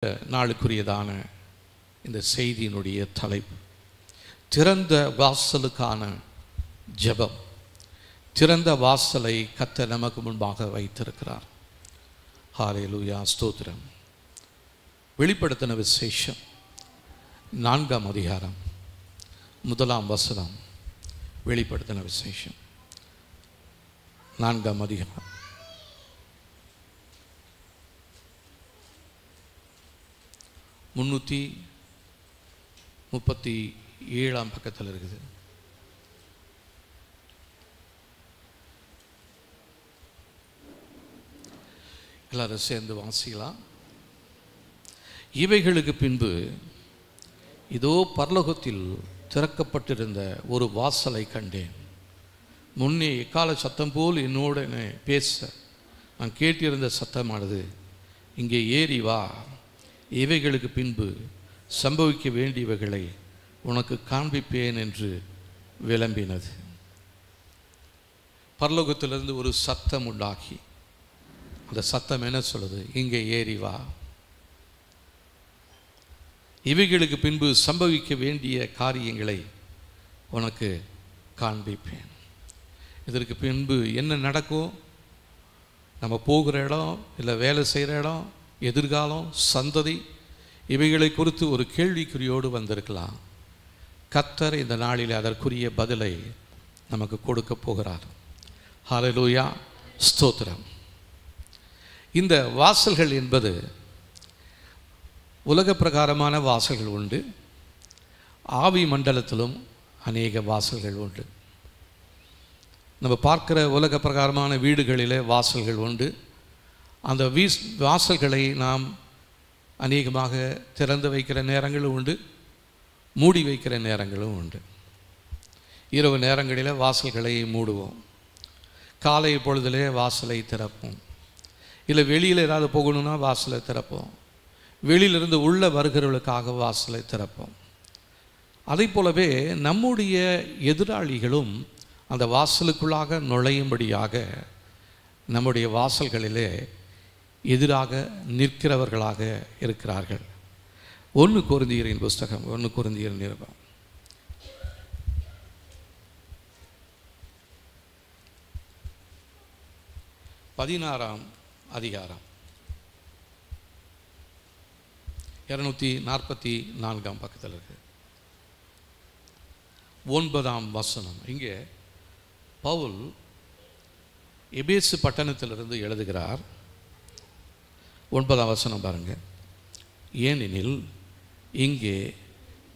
நாளுக்குரியதான இந்த செய்தியினுடைய தலைப்பு திறந்த வாசலுக்கான ஜெபம். திறந்த வாசலை கர்த்தர் நமக்கு முன்பாக வைத்திருக்கிறார். ஹல்லேலூயா, ஸ்தோத்திரம். வெளிப்படுத்தின விசேஷம் 4ஆம் அதிகாரம் 1ஆம் வசனம். வெளிப்படுத்தின விசேஷம் 4ஆம் அதிகாரம் 337ஆம் பக்கத்தில் இருக்குது. எல்லாரும் சேர்ந்து வாசிக்கலாம். இவைகளுக்கு பின்பு இதோ பரலோகத்தில் திறக்கப்பட்டிருந்த ஒரு வாசலை கண்டேன். முன்னே எக்கால சத்தம் போல் என்னோடு பேச நான் கேட்டிருந்த சத்தமானது, இங்கே ஏறி வா, இவைகளுக்கு பின்பு சம்பவிக்க வேண்டியவைகளை உனக்கு காண்பிப்பேன் என்று விளம்பினது. பரலோகத்திலிருந்து ஒரு சத்தம் உண்டாகி, அந்த சத்தம் என்ன சொல்லுது? இங்கே ஏறி வா, இவைகளுக்கு பின்பு சம்பவிக்க வேண்டிய காரியங்களை உனக்கு காண்பிப்பேன். இதற்கு பின்பு என்ன நடக்கும்? நம்ம போகிற இடம், இல்லை வேலை செய்கிற இடம், எதிர்காலம், சந்ததி, இவைகளை குறித்து ஒரு கேள்விக்குறியோடு வந்திருக்கலாம். கர்த்தர் இந்த நாளில் அதற்குரிய பதிலை நமக்கு கொடுக்க போகிறார். ஹல்லேலூயா, ஸ்தோத்திரம். இந்த வாசல்கள் என்பது உலக பிரகாரமான வாசல்கள் உண்டு, ஆவி மண்டலத்திலும் அநேக வாசல்கள் உண்டு. நம்ம பார்க்கிற உலக பிரகாரமான வீடுகளிலே வாசல்கள் உண்டு. அந்த வாசல்களை நாம் அநேகமாக திறந்து வைக்கிற நேரங்களும் உண்டு, மூடி வைக்கிற நேரங்களும் உண்டு. இரவு நேரங்களில் வாசல்களை மூடுவோம், காலை பொழுதிலே வாசலை திறப்போம், இல்லை வெளியில் ஏதாவது போகணுன்னா வாசலை திறப்போம், வெளியிலிருந்து உள்ள வருகிறவர்களுக்காக வாசலை திறப்போம். அதை போலவே நம்முடைய எதிராளிகளும் அந்த வாசலுக்குள்ளாக நுழையும்படியாக நம்முடைய வாசல்களிலே எதிராக நிற்கிறவர்களாக இருக்கிறார்கள். 1 கொரிந்தியரின் புஸ்தகம், 1 கொரிந்தியர் நிருபம் 16ஆம் அதிகாரம் 244ஆம் பக்கத்தில் இருக்கு. 9ஆம் வசனம். இங்கே பவுல் எபேசு பட்டணத்திலிருந்து எழுதுகிறார். 9ஆம் வசனம் பாருங்க. ஏனெனில் இங்கே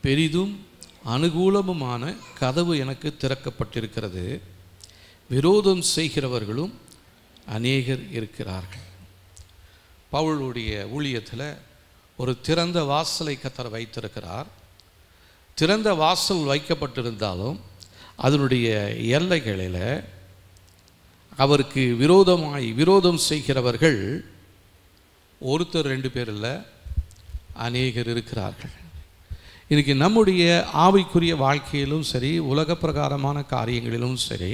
பெரிதும் அனுகூலமுமான கதவு எனக்கு திறக்கப்பட்டிருக்கிறது, விரோதம் செய்கிறவர்களும் அநேகர் இருக்கிறார்கள். பவுலுடைய ஊழியத்தில் ஒரு திறந்த வாசலை கர்த்தர் வைத்திருக்கிறார். திறந்த வாசல் வைக்கப்பட்டிருந்தாலும் அதனுடைய எல்லைகளில் அவருக்கு விரோதம் செய்கிறவர்கள் ஒருத்தர் 2 பேர் இல்லை, அநேகர் இருக்கிறார்கள். இன்றைக்கி நம்முடைய ஆவிக்குரிய வாழ்க்கையிலும் சரி, உலக பிரகாரமான காரியங்களிலும் சரி,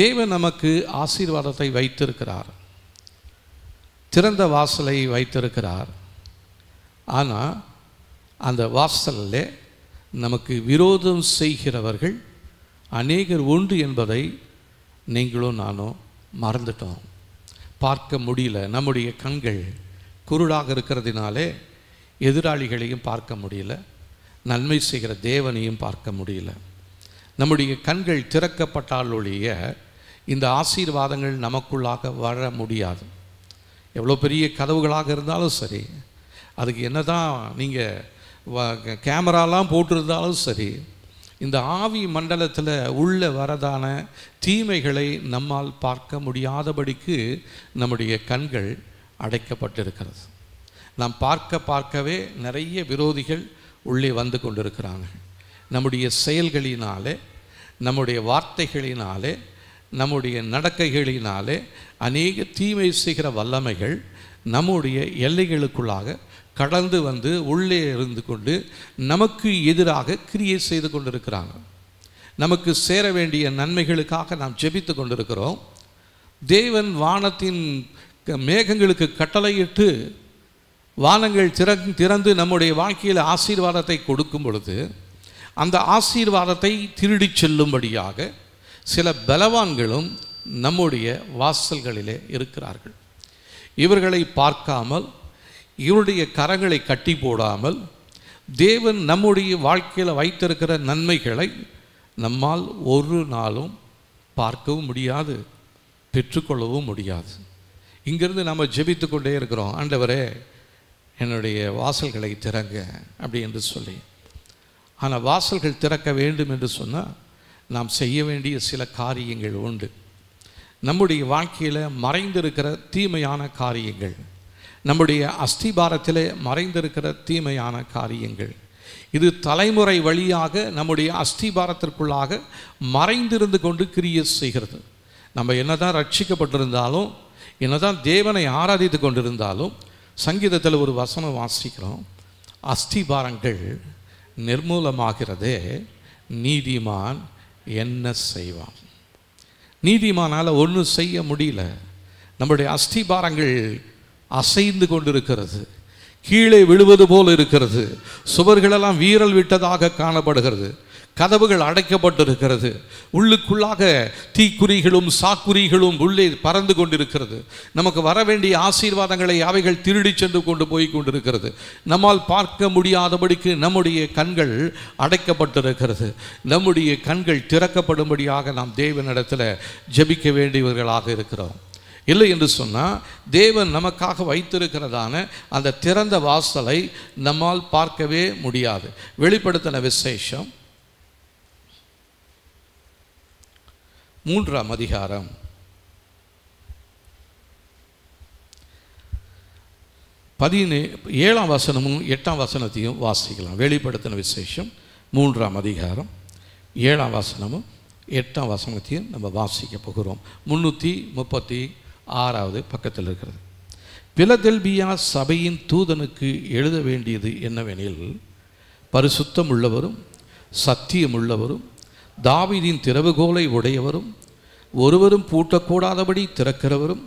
தேவன் நமக்கு ஆசீர்வாதத்தை வைத்திருக்கிறார், திறந்த வாசலை வைத்திருக்கிறார். ஆனால் அந்த வாசலில் நமக்கு விரோதம் செய்கிறவர்கள் அநேகர் உண்டு என்பதை நீங்களும் நானும் மறந்துட்டோம், பார்க்க முடியல. நம்முடைய கண்கள் குருடாக இருக்கிறதுனாலே எதிராளிகளையும் பார்க்க முடியல, நன்மை செய்கிற தேவனையும் பார்க்க முடியல. நம்முடைய கண்கள் திறக்கப்பட்டால் ஒழிய இந்த ஆசீர்வாதங்கள் நமக்குள்ளாக வர முடியாது. எவ்வளோ பெரிய கதவுகளாக இருந்தாலும் சரி, அதுக்கு என்ன தான் நீங்கள் கேமராலாம் போட்டிருந்தாலும் சரி, இந்த ஆவி மண்டலத்தில் உள்ள வரதான தீமைகளை நம்மால் பார்க்க முடியாதபடிக்கு நம்முடைய கண்கள் அடைக்கப்பட்டிருக்கிறது. நாம் பார்க்கவே நிறைய விரோதிகள் உள்ளே வந்து கொண்டிருக்கிறாங்க. நம்முடைய செயல்களினாலே, நம்முடைய வார்த்தைகளினாலே, நம்முடைய நடக்கைகளினாலே அநேக தீமை செய்கிற வல்லமைகள் நம்முடைய எல்லைகளுக்குள்ளாக கடந்து வந்து உள்ளே இருந்து கொண்டு நமக்கு எதிராக கிரியை செய்து கொண்டிருக்கிறாங்க. நமக்கு சேர வேண்டிய நன்மைகளுக்காக நாம் ஜெபித்து கொண்டிருக்கிறோம். தேவன் வானத்தின் மேகங்களுக்கு கட்டளையிட்டு வானங்கள் திறந்து நம்முடைய வாழ்க்கையில் ஆசீர்வாதத்தை கொடுக்கும் பொழுது அந்த ஆசீர்வாதத்தை திருடி செல்லும்படியாக சில பலவான்களும் நம்முடைய வாசல்களிலே இருக்கிறார்கள். இவர்களை பார்க்காமல், இவருடைய கரங்களை கட்டி போடாமல், தேவன் நம்முடைய வாழ்க்கையில் வைத்திருக்கிற நன்மைகளை நம்மால் ஒரு நாளும் பார்க்கவும் முடியாது, பெற்றுக்கொள்ளவும் முடியாது. இங்கிருந்து நம்ம ஜெபித்து கொண்டே இருக்கிறோம், ஆண்டவரே என்னுடைய வாசல்களை திறங்க அப்படி என்று சொல்லி. ஆனால் வாசல்கள் திறக்க வேண்டும் என்று சொன்னால் நாம் செய்ய வேண்டிய சில காரியங்கள் உண்டு. நம்முடைய வாழ்க்கையில் மறைந்திருக்கிற தீமையான காரியங்கள், நம்முடைய அஸ்திபாரத்திலே மறைந்திருக்கிற தீமையான காரியங்கள், இது தலைமுறை வழியாக நம்முடைய அஸ்திபாரத்திற்குள்ளாக மறைந்திருந்து கொண்டு கிரியை செய்கிறது. நம்ம என்னதான் ரட்சிக்கப்பட்டிருந்தாலும், என்னதான் தேவனை ஆராதித்து கொண்டிருந்தாலும், சங்கீதத்தில் ஒரு வசனம் வாசிக்கிறோம், அஸ்திபாரங்கள் நிர்மூலமாகிறதே நீதிமான் என்ன செய்வான். நீதிமானால் ஒன்றும் செய்ய முடியல. நம்முடைய அஸ்திபாரங்கள் அசைந்து கொண்டிருக்கிறது, கீழே விழுவது போல் இருக்கிறது, சுவர்களெல்லாம் வீரல் விட்டதாக காணப்படுகிறது, கதவுகள் அடைக்கப்பட்டிருக்கிறது, உள்ளுக்குள்ளாக தீக்குறிகளும் சாக்குறிகளும் உள்ளே பறந்து கொண்டிருக்கிறது. நமக்கு வர வேண்டிய ஆசீர்வாதங்களை அவைகள் திருடி சென்று கொண்டு போய் கொண்டிருக்கிறது. நம்மால் பார்க்க முடியாதபடிக்கு நம்முடைய கண்கள் அடைக்கப்பட்டிருக்கிறது. நம்முடைய கண்கள் திறக்கப்படும்படியாக நாம் தேவனிடத்தில் ஜெபிக்க வேண்டியவர்களாக இருக்கிறோம். இல்லை என்று சொன்னால் தேவன் நமக்காக வைத்திருக்கிறதான அந்த திறந்த வாசலை நம்மால் பார்க்கவே முடியாது. வெளிப்படுத்தின விசேஷம் 3ஆம் அதிகாரம் 7ஆம் வசனமும் 8ஆம் வசனத்தையும் வாசிக்கலாம். வெளிப்படுத்தின விசேஷம் 3ஆம் அதிகாரம் 7ஆம் வசனமும் 8ஆம் வசனத்தையும் நம்ம வாசிக்க போகிறோம். 336வது பக்கத்தில் இருக்கிறது. பிலதெல்பியா சபையின் தூதனுக்கு எழுத வேண்டியது என்னவெனில், பரிசுத்தம் உள்ளவரும் சத்தியம் உள்ளவரும் தாவீதின் திறவுகோலை உடையவரும் ஒருவரும் பூட்டக்கூடாதபடி திறக்கிறவரும்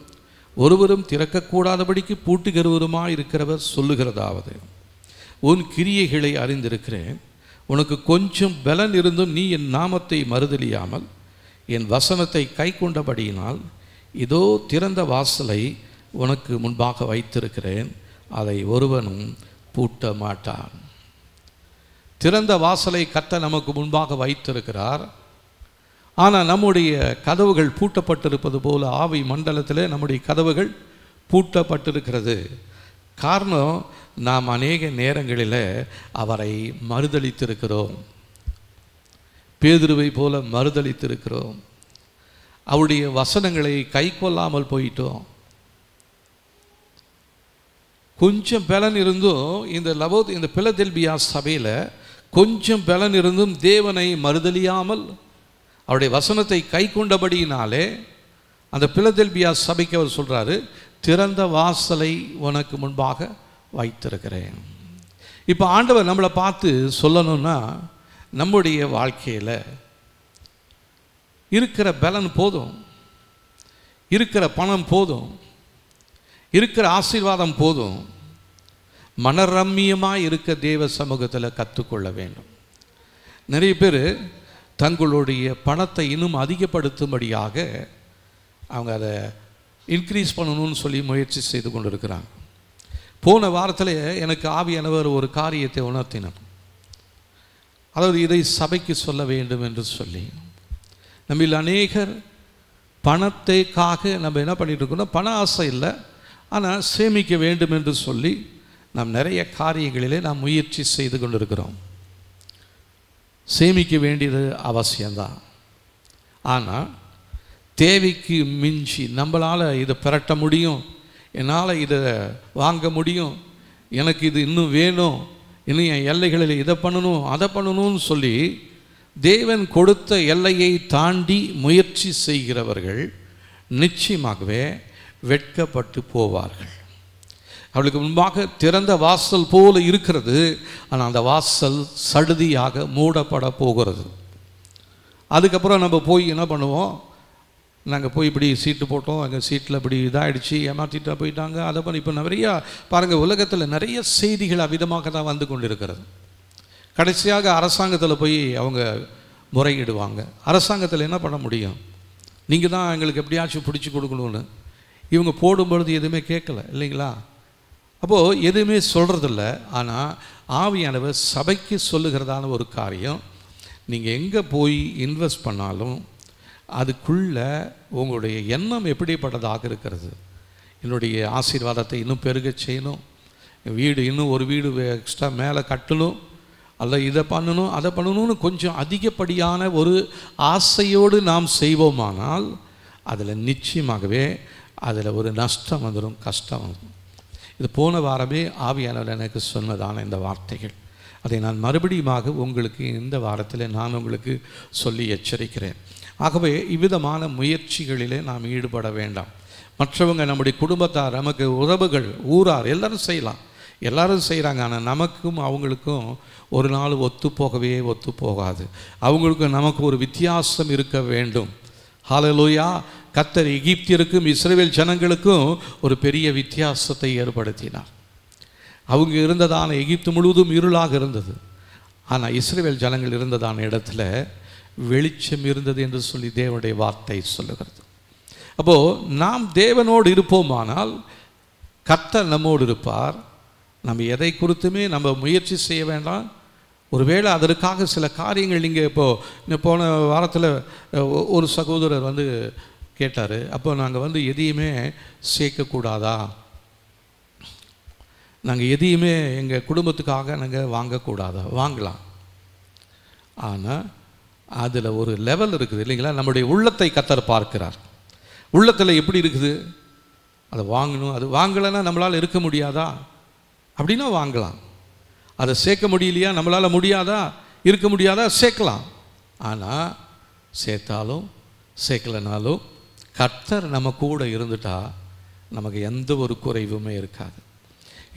ஒருவரும் திறக்கக்கூடாதபடிக்கு பூட்டுகிறவருமாயிருக்கிறவர் சொல்லுகிறதாவது, உன் கிரியைகளை அறிந்திருக்கிறேன். உனக்கு கொஞ்சம் பலன் இருந்தும் நீ என் நாமத்தை மறுதலியாமல் என் வசனத்தை கை கொண்டபடியினால் இதோ திறந்த வாசலை உனக்கு முன்பாக வைத்திருக்கிறேன், அதை ஒருவனும் பூட்ட மாட்டான். திறந்த வாசலை கர்த்தர் நமக்கு முன்பாக வைத்திருக்கிறார். ஆனால் நம்முடைய கதவுகள் பூட்டப்பட்டிருப்பது போல ஆவி மண்டலத்தில் நம்முடைய கதவுகள் பூட்டப்பட்டிருக்கிறது. காரணம், நாம் அநேக நேரங்களில் அவரை மறுதலித்திருக்கிறோம். பேதுருவை போல மறுதலித்திருக்கிறோம். அவருடைய வசனங்களை கை கொள்ளாமல் போயிட்டோம். கொஞ்சம் பலன் இருந்தும் இந்த பிலதெல்பியா சபையில் கொஞ்சம் பலன் இருந்தும் தேவனை மறுதலியாமல் அவருடைய வசனத்தை கை கொண்டபடியினாலே அந்த பிலதெல்பியா சபைக்கு அவர் சொல்கிறாரு, திறந்த வாசலை உனக்கு முன்பாக வைத்திருக்கிறேன். இப்போ ஆண்டவர் நம்மளை பார்த்து சொல்லணும்னா, நம்முடைய வாழ்க்கையில் இருக்கிற பலன் போதும், இருக்கிற பணம் போதும், இருக்கிற ஆசீர்வாதம் போதும், மனரம்மியமாக இருக்க தேவ சமூகத்தில் கற்றுக்கொள்ள வேண்டும். நிறைய பேர் தங்களுடைய பணத்தை இன்னும் அதிகப்படுத்தும்படியாக அவங்க அதை இன்க்ரீஸ் பண்ணணும்னு சொல்லி முயற்சி செய்து கொண்டு இருக்கிறாங்க. போன வாரத்தில் எனக்கு ஆவியானவர் ஒரு காரியத்தை உணர்த்தினார். அதாவது இதை சபைக்கு சொல்ல வேண்டும் என்று சொல்லி, நம்மில் அநேகர் பணத்தைக்காக நம்ம என்ன பண்ணிட்டு இருக்கோம்னா, பண ஆசை இல்லை, ஆனால் சேமிக்க வேண்டும் என்று சொல்லி நாம் நிறைய காரியங்களிலே நாம் முயற்சி செய்து கொண்டிருக்கிறோம். சேமிக்க வேண்டியது அவசியம்தான். ஆனால் தேவைக்கு மிஞ்சி நம்மளால் இதை பெரட்ட முடியும், என்னால் இதை வாங்க முடியும், எனக்கு இது இன்னும் வேணும், இன்னும் என் எல்லைகளில் இதை பண்ணணும் அதை பண்ணணும்னு சொல்லி தேவன் கொடுத்த எல்லையை தாண்டி முயற்சி செய்கிறவர்கள் நிச்சயமாகவே வெட்கப்பட்டு போவார்கள். அவளுக்கு முன்பாக திறந்த வாசல் போல இருக்கிறது, ஆனால் அந்த வாசல் சடுதியாக மூடப்பட போகிறது. அதுக்கப்புறம் நம்ம போய் என்ன பண்ணுவோம், நாங்கள் போய் இப்படி சீட்டு போட்டோம், எங்கள் சீட்டில் இப்படி இதாகிடுச்சு, ஏமாற்றிட்டா போயிட்டாங்க, அதை பண்ணி. இப்போ நிறையா பாருங்கள், உலகத்தில் நிறைய செய்திகள் அவ்விதமாக தான் வந்து கொண்டு இருக்கிறது. கடைசியாக அரசாங்கத்தில் போய் அவங்க முறையிடுவாங்க. அரசாங்கத்தில் என்ன பண்ண முடியும்? நீங்கள் தான் எங்களுக்கு எப்படியாச்சும் பிடிச்சி கொடுக்கணும்னு. இவங்க போடும்பொழுது எதுவுமே கேட்கல இல்லைங்களா? அப்போது எதுவுமே சொல்கிறதில்ல. ஆனால் ஆவியானவர் சபைக்கு சொல்லுகிறதான ஒரு காரியம், நீங்கள் எங்கே போய் இன்வெஸ்ட் பண்ணாலும் அதுக்குள்ளே உங்களுடைய எண்ணம் எப்படிப்பட்டதாக இருக்கிறது. என்னுடைய ஆசீர்வாதத்தை இன்னும் பெருக செய்யணும், வீடு இன்னும் ஒரு வீடு எக்ஸ்ட்ரா மேலே கட்டணும், அல்ல இதை பண்ணணும் அதை பண்ணணும்னு கொஞ்சம் அதிகப்படியான ஒரு ஆசையோடு நாம் செய்வோமானால் அதில் நிச்சயமாகவே அதில் ஒரு நஷ்டம் வந்துடும், கஷ்டம் வந்துடும். இது போன வாரமே ஆவியானவர் எனக்கு சொன்னதான இந்த வார்த்தைகள், அதை நான் மறுபடியுமாக உங்களுக்கு இந்த வாரத்தில் நான் உங்களுக்கு சொல்லி எச்சரிக்கிறேன். ஆகவே இவ்விதமான முயற்சிகளிலே நாம் ஈடுபட வேண்டாம். மற்றவங்க, நம்முடைய குடும்பத்தார், நமக்கு உறவுகள், ஊரார் எல்லாரும் செய்யலாம், எல்லாரும் செய்கிறாங்க. ஆனால் நமக்கும் அவங்களுக்கும் ஒரு நாள் ஒத்து போகாது. அவங்களுக்கும் நமக்கு ஒரு வித்தியாசம் இருக்க வேண்டும். ஹல்லேலூயா. கர்த்தர் எகிப்தியருக்கும் இஸ்ரவேல் ஜனங்களுக்கும் ஒரு பெரிய வித்தியாசத்தை ஏற்படுத்தினார். அவங்க இருந்ததான எகிப்து முழுவதும் இருளாக இருந்தது, ஆனால் இஸ்ரவேல் ஜனங்கள் இருந்ததான இடத்துல வெளிச்சம் இருந்தது என்று சொல்லி தேவனுடைய வார்த்தை சொல்லுகிறது. அப்போது நாம் தேவனோடு இருப்போமானால் கர்த்தர் நம்மோடு இருப்பார். நம்ம எதை குறித்துமே நம்ம முயற்சி செய்ய வேண்டாம். ஒருவேளை அதற்காக சில காரியங்கள், நீங்கள் இப்போது போன வாரத்தில் ஒரு சகோதரர் வந்து கேட்டார், அப்போ நாங்கள் எதையுமே சேர்க்கக்கூடாதா, நாங்கள் எதையுமே எங்கள் குடும்பத்துக்காக நாங்கள் வாங்கக்கூடாதா? வாங்கலாம், ஆனால் அதில் ஒரு லெவல் இருக்குது இல்லைங்களா? நம்முடைய உள்ளத்தை கர்த்தர் பார்க்கிறார். உள்ளத்தில் எப்படி இருக்குது, அதை வாங்கணும். அது வாங்கலைன்னா நம்மளால் இருக்க முடியாதா? அப்படின்னா வாங்கலாம். அதை சேர்க்க முடியலையா, நம்மளால் முடியாதா, இருக்க முடியாதா, சேர்க்கலாம். ஆனால் சேர்த்தாலும் சேர்க்கலைனாலும் கர்த்தர் நம்ம கூட இருந்துட்டா நமக்கு எந்த ஒரு குறைவுமே இருக்காது.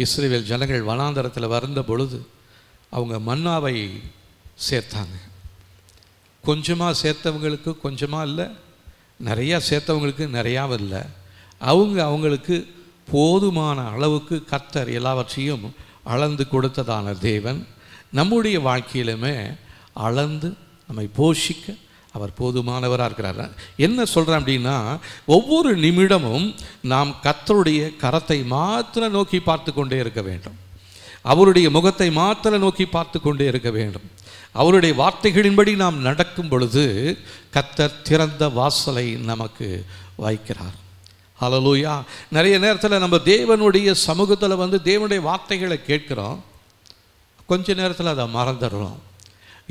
இஸ்ரவேல் ஜனங்கள் வனாந்தரத்தில் வந்த பொழுது அவங்க மன்னாவை சேர்த்தாங்க. கொஞ்சமாக சேர்த்தவங்களுக்கு கொஞ்சமாக இல்லை, நிறையா சேர்த்தவங்களுக்கு நிறையாவும் இல்லை. அவங்களுக்கு போதுமான அளவுக்கு கர்த்தர் எல்லாவற்றையும் அளந்து கொடுத்ததான தேவன் நம்முடைய வாழ்க்கையிலுமே அளந்து நம்மை போஷிக்க அவர் போதுமானவராக இருக்கிறார். என்ன சொல்கிறேன் அப்படின்னா, ஒவ்வொரு நிமிடமும் நாம் கர்த்தருடைய கரத்தை மாத்திரம் நோக்கி பார்த்து கொண்டே இருக்க வேண்டும். அவருடைய முகத்தை மாத்திரம் நோக்கி பார்த்து கொண்டே இருக்க வேண்டும். அவருடைய வார்த்தைகளின்படி நாம் நடக்கும் பொழுது கர்த்தர் திறந்த வாசலை நமக்கு வைக்கிறார். ஹல்லேலூயா. நிறைய நேரத்தில் நம்ம தேவனுடைய சமூகத்தில் தேவனுடைய வார்த்தைகளை கேட்குறோம், கொஞ்ச நேரத்தில் அதை மறந்துடுறோம்.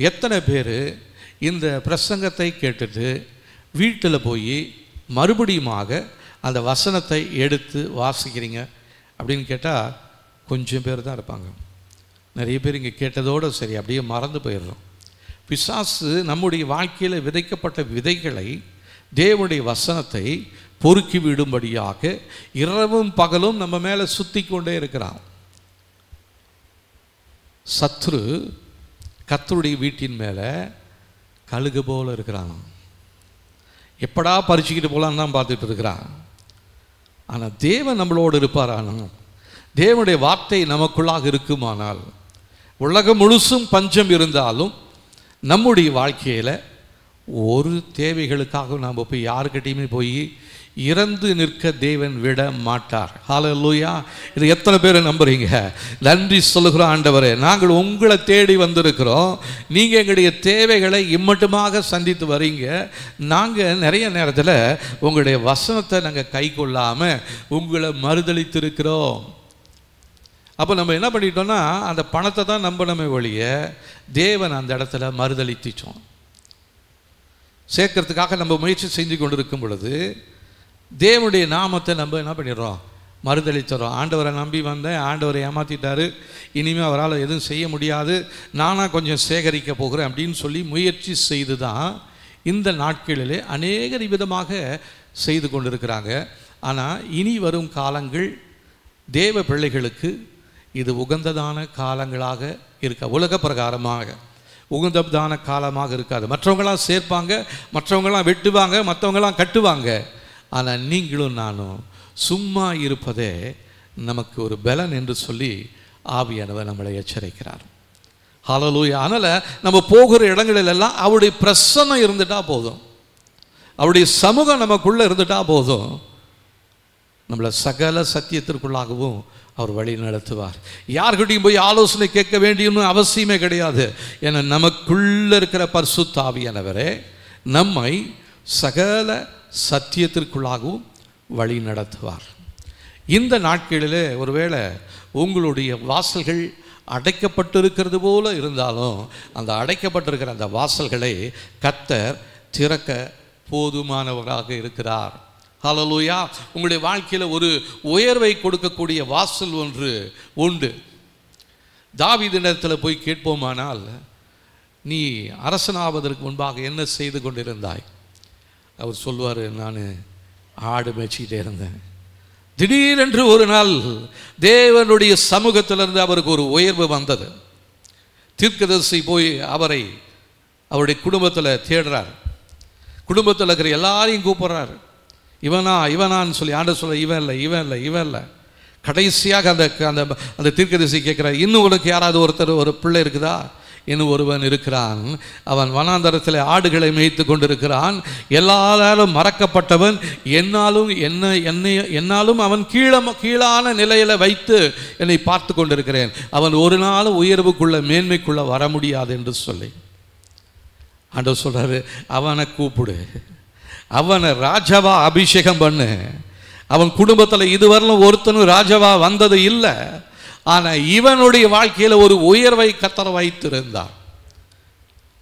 எத்தனை பேர் இந்த பிரசங்கத்தை கேட்டுட்டு வீட்டில் போய் மறுபடியுமாக அந்த வசனத்தை எடுத்து வாசிக்கிறீங்க அப்படின்னு கேட்டால் கொஞ்சம் பேர் தான் இருப்பாங்க. நிறைய பேர் இங்கே கேட்டதோடு சரி அப்படியே மறந்து போயிடுறோம். பிசாசு நம்முடைய வாழ்க்கையில் விதைக்கப்பட்ட விதைகளை, தேவனுடைய வசனத்தை பொறுக்கி விடும்படியாக இரவும் பகலும் நம்ம மேலே சுற்றி கொண்டே இருக்கிறான். சத்ரு கர்த்தருடைய வீட்டின் மேலே கழுகு போல இருக்கிறான். எப்படா பறிச்சுக்கிட்டு போகலான்னு தான் பார்த்துட்டு இருக்கிறான். ஆனால் தேவன் நம்மளோடு இருப்பாரானால், தேவனுடைய வார்த்தை நமக்குள்ளாக இருக்குமானால், உலகம் முழுசும் பஞ்சம் இருந்தாலும் நம்முடைய வாழ்க்கையில் ஒரு தேவைகளுக்காக நாம் போய் யாருக்கிட்டையுமே போய் இறந்து நிற்க தேவன் விட மாட்டார். ஹல்லேலூயா. இது எத்தனை பேர் நம்புறீங்க? நன்றி சொல்லுகிறோம். ஆண்டவரே, நாங்கள் உங்களை தேடி வந்திருக்கிறோம், நீங்கள் எங்களுடைய தேவைகளை இம்மட்டுமாக சந்தித்து வரீங்க. நாங்கள் நிறைய நேரத்தில் உங்களுடைய வசனத்தை நாங்கள் கை கொள்ளாமல் உங்களை மறுதளித்திருக்கிறோம். அப்போ நம்ம என்ன பண்ணிட்டோம்னா, அந்த பணத்தை தான் நம்பணுமே ஒழிய தேவன் அந்த இடத்துல மறுதளித்தோம். சேர்க்கறதுக்காக நம்ம முயற்சி செஞ்சு கொண்டு இருக்கும் பொழுது தேவனுடைய நாமத்தை நம்ம என்ன பண்ணிடுறோம்? மறுதளித்துறோம். ஆண்டவரை நம்பி வந்தேன், ஆண்டவரை ஏமாற்றிட்டாரு, இனிமேல் அவரால் எதுவும் செய்ய முடியாது, நானாக கொஞ்சம் சேகரிக்க போகிறேன் அப்படின்னு சொல்லி முயற்சி செய்து தான் இந்த நாட்களிலே அநேகர் விதமாக செய்து கொண்டிருக்கிறாங்க. ஆனால் இனி வரும் காலங்கள் தேவ பிள்ளைகளுக்கு இது உகந்ததான காலங்களாக இருக்க, உலக பிரகாரமாக உகந்ததான காலமாக இருக்காது. மற்றவங்களாம் சேர்ப்பாங்க, மற்றவங்களாம் வெட்டுவாங்க, மற்றவங்களாம் கட்டுவாங்க. ஆனால் நீங்களும் நானும் சும்மா இருப்பதே நமக்கு ஒரு பலன் என்று சொல்லி ஆவியானவர் நம்மளை எச்சரிக்கிறார். ஹல்லேலூயா. அதனால் நம்ம போகிற இடங்களிலெல்லாம் அவருடைய பிரசன்னம் இருந்துட்டா போதும், அவருடைய சமூகம் நமக்குள்ளே இருந்துட்டா போதும், நம்மளை சகல சத்தியத்திற்குள்ளாகவும் அவர் வழி நடத்துவார். யார்கிட்டையும் போய் ஆலோசனை கேட்க வேண்டியன்னு அவசியமே கிடையாது. ஏன்னா நமக்குள்ளே இருக்கிற பரிசுத்த ஆவியானவரே நம்மை சகல சத்தியத்திற்குள்ளாகவும் வழி நடத்துவார். இந்த நாட்களிலே ஒருவேளை உங்களுடைய வாசல்கள் அடைக்கப்பட்டிருக்கிறது போல இருந்தாலும் அந்த அடைக்கப்பட்டிருக்கிற அந்த வாசல்களை கர்த்தர் திறக்க போதுமானவராக இருக்கிறார். ஹல்லேலூயா. உங்களுடைய வாழ்க்கையில் ஒரு உயர்வை கொடுக்கக்கூடிய வாசல் ஒன்று உண்டு. தாவீதினிடத்தில் போய் கேட்போமானால், நீ அரசனாவதற்கு முன்பாக என்ன செய்து கொண்டிருந்தாய்? அவர் சொல்வார், நான் ஆடு மேய்ச்சிக்கிட்டே இருந்தேன். திடீரென்று ஒரு நாள் தேவனுடைய சமூகத்திலிருந்து அவருக்கு ஒரு உயர்வு வந்தது. தீர்க்கதரிசி போய் அவருடைய குடும்பத்தில் தேடுறார். குடும்பத்தில் இருக்கிற எல்லாரையும் கூப்பிட்றாரு. இவனான்னு சொல்லி ஆண்டவர் சொல்ல, இவன் இல்லை. கடைசியாக அந்த தீர்க்கதரிசி கேட்குறார், இன்னும் உனக்கு யாராவது ஒரு பிள்ளை இருக்குதா? இன்னும் ஒருவன் இருக்கிறான், அவன் வனாந்தரத்தில் ஆடுகளை மேய்த்து கொண்டிருக்கிறான், எல்லாராலும் மறக்கப்பட்டவன், என்னாலும் அவன் கீழான நிலையில் வைத்து என்னை பார்த்து கொண்டிருக்கிறேன், அவன் ஒரு நாள் உயர்வுக்குள்ள மேன்மைக்குள்ள வர முடியாது என்று சொல்லி ஆண்டவர் சொல்றாரு, அவனை கூப்பிடு, அவனை ராஜாவா அபிஷேகம் பண்ணு. அவன் குடும்பத்தில் இதுவரையிலும் ஒருத்தனும் ராஜாவா வந்தது இல்லை. ஆனால் இவனுடைய வாழ்க்கையில் ஒரு உயர்வை கர்த்தர் வைத்திருந்தார்.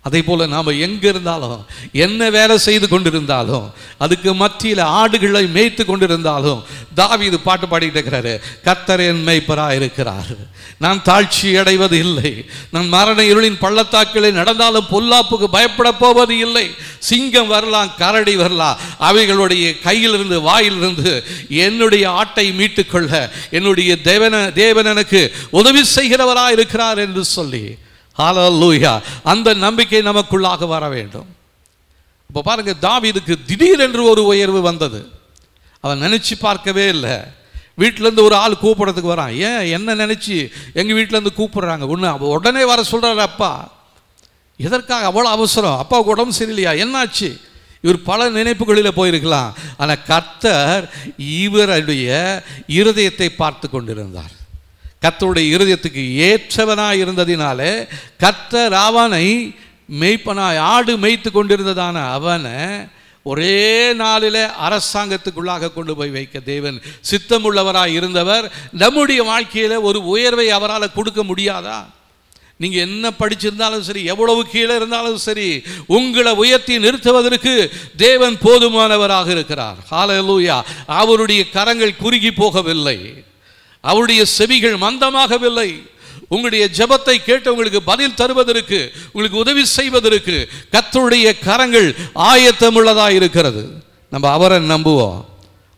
அதே போல நாம் எங்கே இருந்தாலும், என்ன வேலை செய்து கொண்டிருந்தாலும், அதுக்கு மத்தியில் ஆடுகளை மேய்த்து கொண்டிருந்தாலும், தாவீது பாட்டு பாடிட்டு இருக்கிறாரு, கர்த்தர் என் மேய்ப்பராக இருக்கிறார், நான் தாழ்ச்சி அடைவது இல்லை, நான் மரண இருளின் பள்ளத்தாக்களை நடந்தாலும் பொல்லாப்புக்கு பயப்பட போவது இல்லை. சிங்கம் வரலாம், கரடி வரலாம், அவைகளுடைய கையிலிருந்து வாயிலிருந்து என்னுடைய ஆட்டை மீட்டுக்கொள்ள என்னுடைய தேவன் எனக்கு உதவி செய்கிறவராக இருக்கிறார் என்று சொல்லி, ஹல்லேலூயா, அந்த நம்பிக்கை நமக்குள்ளாக வர வேண்டும். இப்போ பாருங்க, தாவீதுக்கு திடீரென்று ஒரு உயர்வு வந்தது. அவன் நினைச்சு பார்க்கவே இல்லை. வீட்டிலேருந்து ஒரு ஆள் கூப்பிடறதுக்கு வரான். ஏன் என்ன நினைச்சு எங்கள் வீட்டிலேருந்து கூப்பிடுறாங்க? உடனே வர சொல்கிறாரு. அப்பா, எதற்காக அவ்வளோ அவசரம்? அப்பாவுக்கு உடம்பு சரியில்லையா? என்னாச்சு? இவர் பல நினைப்புகளில் போயிருக்கலாம். ஆனால் கர்த்தர் இவருடைய இருதயத்தை பார்த்து கொண்டிருந்தார். கர்த்தருடைய இருதயத்துக்கு ஏற்றவனாய் இருந்ததினாலே கர்த்தர் அவனை மேய்ப்பனாய், ஆடு மேய்த்து கொண்டிருந்ததான அவனை ஒரே நாளில் அரசாங்கத்துக்குள்ளாக கொண்டு போய் வைக்க தேவன் சித்தமுள்ளவராய் இருந்தவர். நம்முடைய வாழ்க்கையில் ஒரு உயர்வை அவரால் கொடுக்க முடியாதா? நீங்கள் என்ன படிச்சிருந்தாலும் சரி, எவ்வளவு கீழே இருந்தாலும் சரி, உங்களை உயர்த்தி நிறுத்துவதற்கு தேவன் போதுமானவராக இருக்கிறார். ஹல்லேலூயா. அவருடைய கரங்கள் குறுகி போகவில்லை, அவருடைய செவிகள் மந்தமாகவில்லை. உங்களுடைய ஜெபத்தை கேட்டு உங்களுக்கு பதில் தருவதற்கு, உங்களுக்கு உதவி செய்வதற்கு கர்த்தருடைய கரங்கள் ஆயத்தமுள்ளதாக இருக்கிறது. நம்ம அவரை நம்புவோம்,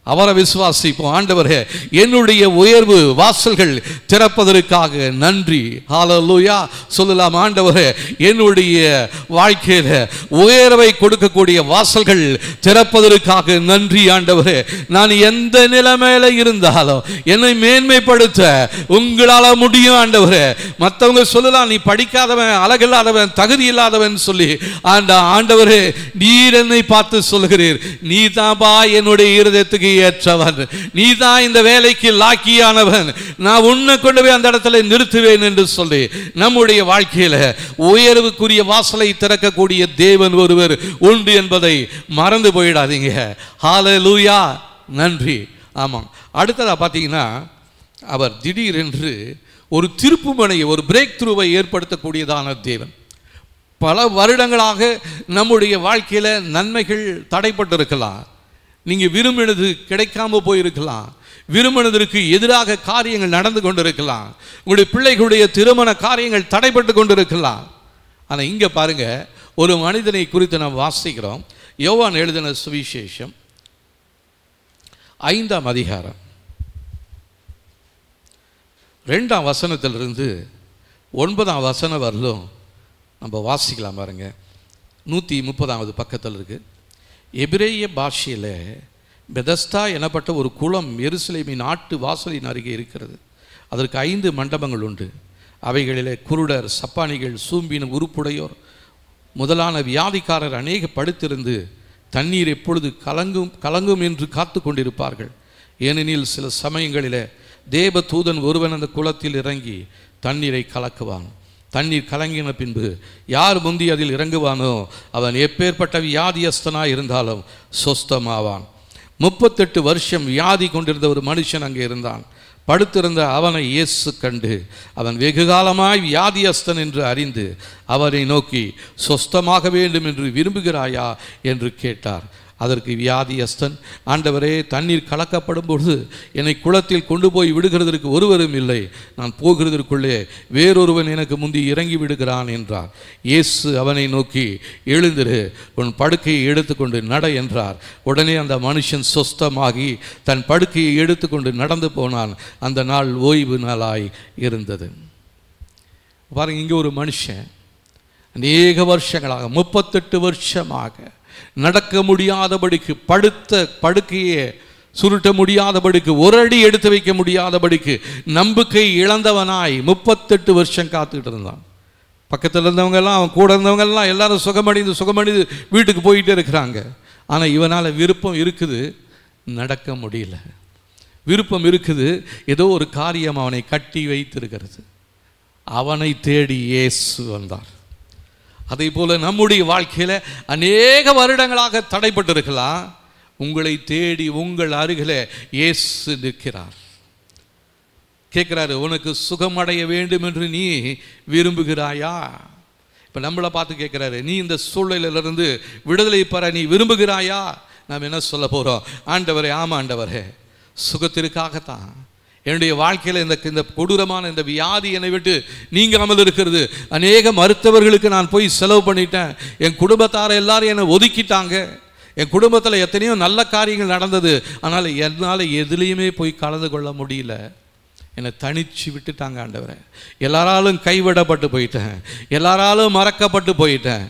அவரை விசுவாசிப்போம். ஆண்டவரே, என்னுடைய உயர்வு வாசல்கள் திறப்பதற்காக நன்றி. ஹல்லேலூயா சொல்லலாம். ஆண்டவரே, என்னுடைய வாழ்க்கையில உயர்வை கொடுக்கக்கூடிய வாசல்கள் திறப்பதற்காக நன்றி. ஆண்டவரே, நான் எந்த நிலைமையில இருந்தாலும் என்னை மேன்மைப்படுத்த உங்களால் முடியும். ஆண்டவரே, மற்றவங்க சொல்லலாம், நீ படிக்காதவன், அழகில்லாதவன், தகுதி இல்லாதவன் சொல்லி, ஆண்டவரே, நீர் என்னை பார்த்து சொல்கிறீர், நீ தான்பா என்னுடைய இருதயத்துக்கு ஏற்றவன், நீ தான் இந்த வேலைக்கு லாக்கியானவன், நான் உன்னை கொண்டு போய் அந்த இடத்துல நிறுத்துவேன் என்று சொல்லி நம்முடைய வாழ்க்கையில உயர்வுக்குரிய வாசலை திறக்கக்கூடிய தேவன் ஒருவர் உண்டு என்பதை மறந்து போயிடாதீங்க. ஹல்லேலூயா, நன்றி. ஆமாம், அடுத்ததா பார்த்தீங்கன்னா, அவர் திடீரென்று ஒரு திருப்புமுனையை, ஒரு பிரேக் த்ரூவை ஏற்படுத்தக்கூடியதான தேவன். பல வருடங்களாக நம்முடைய வாழ்க்கையில் நன்மைகள் தடைப்பட்டிருக்கலாம், நீங்கள் விரும்பினது கிடைக்காம போயிருக்கலாம், விரும்பினதற்கு எதிராக காரியங்கள் நடந்து கொண்டிருக்கலாம், உங்களுடைய பிள்ளைகளுடைய திருமண காரியங்கள் தடைப்பட்டு கொண்டிருக்கலாம். ஆனால் இங்கே பாருங்க, ஒரு மனிதனை குறித்து நாம் வாசிக்கிறோம். யோவான் எழுதின சுவிசேஷம் 5ஆம் அதிகாரம் 2ஆம் வசனத்திலிருந்து 9ஆம் வசனம் வரலும் நம்ம வாசிக்கலாம் பாருங்க. 130வது பக்கத்தில் இருக்குது. எபிரேய பாஷையில் பெதஸ்தா எனப்பட்ட ஒரு குளம் எருசலேமின் நாட்டு வாசலின் அருகே இருக்கிறது. அதற்கு 5 மண்டபங்கள் உண்டு. அவைகளிலே குருடர், சப்பானிகள், சூம்பின உறுப்புடையோர் முதலான வியாதிக்காரர் அநேக படுத்திருந்து தண்ணீர் எப்பொழுது கலங்கும் என்று காத்து கொண்டிருப்பார்கள். ஏனெனில் சில சமயங்களில் தேவ தூதன் ஒருவன் அந்த குளத்தில் இறங்கி தண்ணீரை கலக்குவான். தண்ணீர் கலங்கின பின்பு யார் முந்தி அதில் இறங்குவானோ அவன் எப்பேற்பட்ட வியாதியஸ்தனாக இருந்தாலும் சொஸ்தமாவான். 38 வருஷம் வியாதி கொண்டிருந்த ஒரு மனுஷன் அங்கே இருந்தான். படுத்திருந்த அவனை இயேசு கண்டு அவன் வெகுகாலமாய் வியாதியஸ்தன் என்று அறிந்து அவரை நோக்கி சொஸ்தமாக வேண்டும் என்று விரும்புகிறாயா என்று கேட்டார். அதற்கு வியாதியஸ்தன், ஆண்டவரே, தண்ணீர் கலக்கப்படும் பொழுது என்னை குளத்தில் கொண்டு போய் விடுகிறதற்கு ஒருவரும் இல்லை. நான் போகிறதற்குள்ளே வேறொருவன் எனக்கு முந்தி இறங்கி விடுகிறான் என்றார். இயேசு அவனை நோக்கி, எழுந்திரு, உன் படுக்கையை எடுத்துக்கொண்டு நட என்றார். உடனே அந்த மனுஷன் சொஸ்தமாகி தன் படுக்கையை எடுத்துக்கொண்டு நடந்து போனான். அந்த நாள் ஓய்வு நாளாய் இருந்தது. பாருங்க, இங்கே ஒரு மனுஷன் அநேக வருஷங்களாக 38 வருஷமாக நடக்க முடியாதபடிக்கு, படுத்த படுக்கையே சுருட்ட முடியாதபடிக்கு, ஒரு அடி எடுத்து வைக்க முடியாதபடிக்கு நம்பிக்கை இழந்தவனாய் 38 வருஷம் காத்துக்கிட்டு இருந்தான். பக்கத்தில் இருந்தவங்கெல்லாம், அவன் கூட இருந்தவங்கெல்லாம் எல்லாரும் சுகமடைந்து வீட்டுக்கு போயிட்டே இருக்கிறாங்க. ஆனால் இவனால் விருப்பம் இருக்குது, நடக்க முடியல. விருப்பம் இருக்குது, ஏதோ ஒரு காரியம் அவனை கட்டி வைத்திருக்கிறது. அவனை தேடி இயேசு வந்தார். அதே போல நம்முடைய வாழ்க்கையில் அநேக வருடங்களாக தடைப்பட்டிருக்கலாம். உங்களை தேடி உங்கள் அருகில் இயேசு நிற்கிறார். கேட்குறாரு, உனக்கு சுகமடைய வேண்டும் என்று நீ விரும்புகிறாயா? இப்போ நம்மளை பார்த்து கேட்குறாரு, நீ இந்த சூழ்நிலையிலிருந்து விடுதலை பெற நீ விரும்புகிறாயா? நாம் என்ன சொல்ல போகிறோம்? ஆண்டவரே, ஆமாம் ஆண்டவரே, சுகத்திற்காகத்தான் என்னுடைய வாழ்க்கையில் இந்த கொடூரமான இந்த வியாதி என்னை விட்டு நீங்காமல் இருக்கிறது. அநேக மருத்துவர்களுக்கு நான் போய் செலவு பண்ணிட்டேன். என் குடும்பத்தாரை எல்லாரும் என்னை ஒதுக்கிட்டாங்க. என் குடும்பத்தில் எத்தனையோ நல்ல காரியங்கள் நடந்தது. ஆனால் என்னால் எதுலேயுமே போய் கலந்து கொள்ள முடியல. என்னை தனிச்சு விட்டுட்டாங்க ஆண்டவரே. எல்லாராலும் கைவிடப்பட்டு போயிட்டேன். எல்லாராலும் மறக்கப்பட்டு போயிட்டேன்.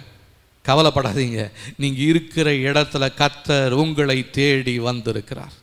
கவலைப்படாதீங்க, நீங்கள் இருக்கிற இடத்துல கர்த்தர் உங்களை தேடி வந்திருக்கிறார்.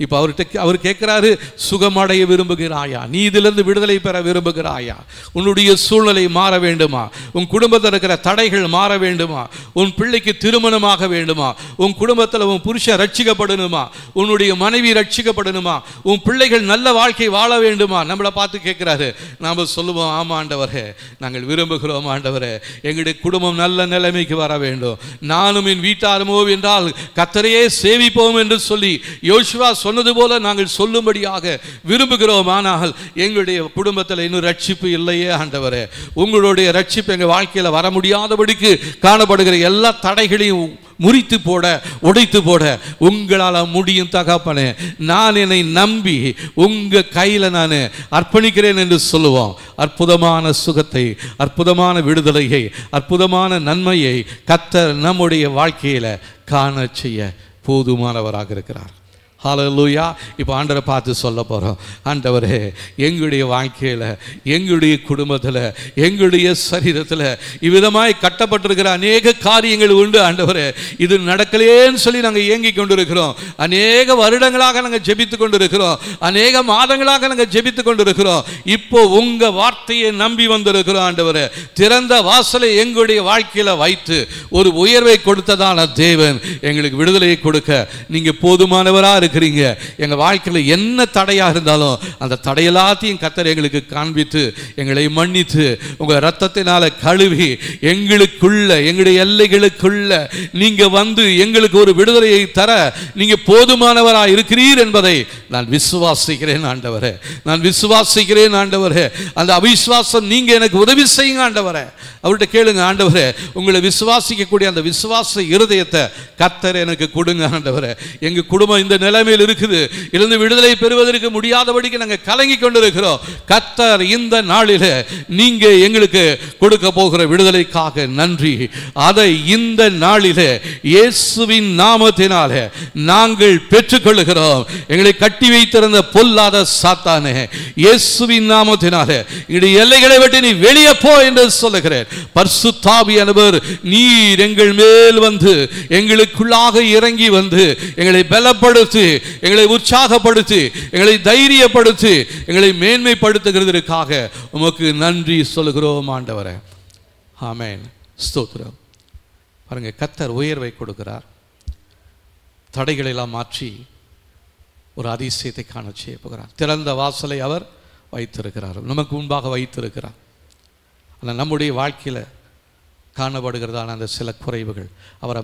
இப்போ அவர் கேட்குறாரு, சுகமடைய விரும்புகிறாயா? நீ இதிலிருந்து விடுதலை பெற விரும்புகிறாயா? உன்னுடைய சூழ்நிலை மாற வேண்டுமா? உன் குடும்பத்தில் இருக்கிற தடைகள் மாற வேண்டுமா? உன் பிள்ளைக்கு திருமணமாக வேண்டுமா? உன் குடும்பத்தில் உன் புருஷன் ரட்சிக்கப்படணுமா? உன்னுடைய மனைவி ரட்சிக்கப்படணுமா? உன் பிள்ளைகள் நல்ல வாழ்க்கை வாழ வேண்டுமா? நம்மளை பார்த்து கேட்குறாரு. நாம் சொல்லுவோம், ஆமாம் ஆண்டவரே, நாங்கள் விரும்புகிறோம் ஆண்டவரே, எங்களுடைய குடும்பம் நல்ல நிலைமைக்கு வர வேண்டும். நானும் என் வீட்டாருமோ என்றால் கர்த்தரையே சேவிப்போம் என்று சொல்லி யோசுவா சொன்னது போல நாங்கள் சொல்லும்படியாக விரும்புகிறோம். ஆனால் எங்களுடைய குடும்பத்தில் இன்னும் ரட்சிப்பு இல்லையே ஆண்டவரே. உங்களுடைய ரட்சிப்பு எங்கள் வாழ்க்கையில் வர முடியாதபடிக்கு காணப்படுகிற எல்லா தடைகளையும் முறித்து போட, உடைத்து போட உங்களால் முடியும் தகப்பனே. நான் என்னை நம்பி உங்கள் கையில் நான் அர்ப்பணிக்கிறேன் என்று சொல்லுவோம். அற்புதமான சுகத்தை, அற்புதமான விடுதலையை, அற்புதமான நன்மையை கர்த்தர் நம்முடைய வாழ்க்கையில் காண செய்ய போதுமானவராக இருக்கிறார். ஹல்லேலூயா. இப்போ ஆண்டவரை பார்த்து சொல்ல போகிறோம், ஆண்டவரே, எங்களுடைய வாழ்க்கையில், எங்களுடைய குடும்பத்தில், எங்களுடைய சரீரத்தில் இவ்விதமாய் கட்டப்பட்டிருக்கிற அநேக காரியங்கள் உண்டு ஆண்டவரே. இது நடக்கலேன்னு சொல்லி நாங்கள் ஏங்கி கொண்டிருக்கிறோம். அநேக வருடங்களாக நாங்கள் ஜெபித்து கொண்டிருக்கிறோம். அநேக மாதங்களாக நாங்கள் ஜெபித்து கொண்டிருக்கிறோம். இப்போ உங்கள் வார்த்தையை நம்பி வந்திருக்கிறோம் ஆண்டவரே. திறந்த வாசலை எங்களுடைய வாழ்க்கையில் வைத்து ஒரு உயர்வை கொடுத்ததான தேவன் எங்களுக்கு விடுதலையை கொடுக்க நீங்கள் போதுமானவராக இருக்கிறீங்க. எங்க வாழ்க்கையில் என்ன தடையா இருந்தாலும் அந்த தடையெல்லாத்தையும் கர்த்தர் எங்களுக்கு காண்பித்து எங்களை மன்னித்து உங்க இரத்தத்தினால கழுவி எங்களுக்குள்ள, எங்களுடைய எல்லைகளுக்குள்ள நீங்க வந்து எங்களுக்கு ஒரு விடுதலையை தர நீங்க போதுமானவராக இருக்கிறீர் என்பதை நான் விசுவாசிக்கிறேன் ஆண்டவரே. நான் விசுவாசிக்கிறேன் ஆண்டவரே. அந்த அவிசுவாசம் நீங்க எனக்கு உதவி செய்யுங்க ஆண்டவரே. அவர்கிட்ட கேளுங்க, ஆண்டவரே, உங்களை விசுவாசிக்கக்கூடிய அந்த விசுவாச இருதயத்தை கர்த்தர் எனக்கு கொடுங்க ஆண்டவரே. எங்க குடும்பம் இந்த நிலை நிலைமையில் இருக்குது. இருந்து விடுதலை பெறுவதற்கு முடியாதபடிக்கு நாங்கள் கலங்கி கொண்டிருக்கிறோம். கர்த்தர் இந்த நாளில் நீங்க எங்களுக்கு கொடுக்க போகிற விடுதலைக்காக நன்றி. அதை இந்த நாளில் இயேசுவின் நாமத்தினாலே நாங்கள் பெற்றுக்கொள்கிறோம். எங்களை கட்டி வைத்திருந்த பொல்லாத சாத்தானே, இயேசுவின் நாமத்தினாலே இடைய எல்லைகளை விட்டு நீ வெளியே போ என்று சொல்லுகிறேன். பரிசுத்த ஆவியானவர் நீர் எங்கள் மேல் வந்து எங்களுக்குள்ளாக இறங்கி வந்து எங்களை பலப்படுத்தி, எங்களை உற்சாகப்படுத்தி, எங்களை தைரியப்படுத்தி, எங்களை மேன்மைப்படுத்துகிறதற்காக உமக்கு நன்றி சொல்கிறோம் ஆண்டவரே. ஆமென். ஸ்தோத்திரம். பாருங்க, கர்த்தர் உயர்வை கொடுக்கிறார். தடைகளை எல்லாம் மாற்றி ஒரு அதிசயத்தை காண செய்ய போகிறார். திறந்த வாசலை அவர் வைத்திருக்கிறார், நமக்கு முன்பாக வைத்திருக்கிறார். ஆனால் நம்முடைய வாழ்க்கையில் காணப்படுகிறதான அந்த சில குறைவுகள், அவரை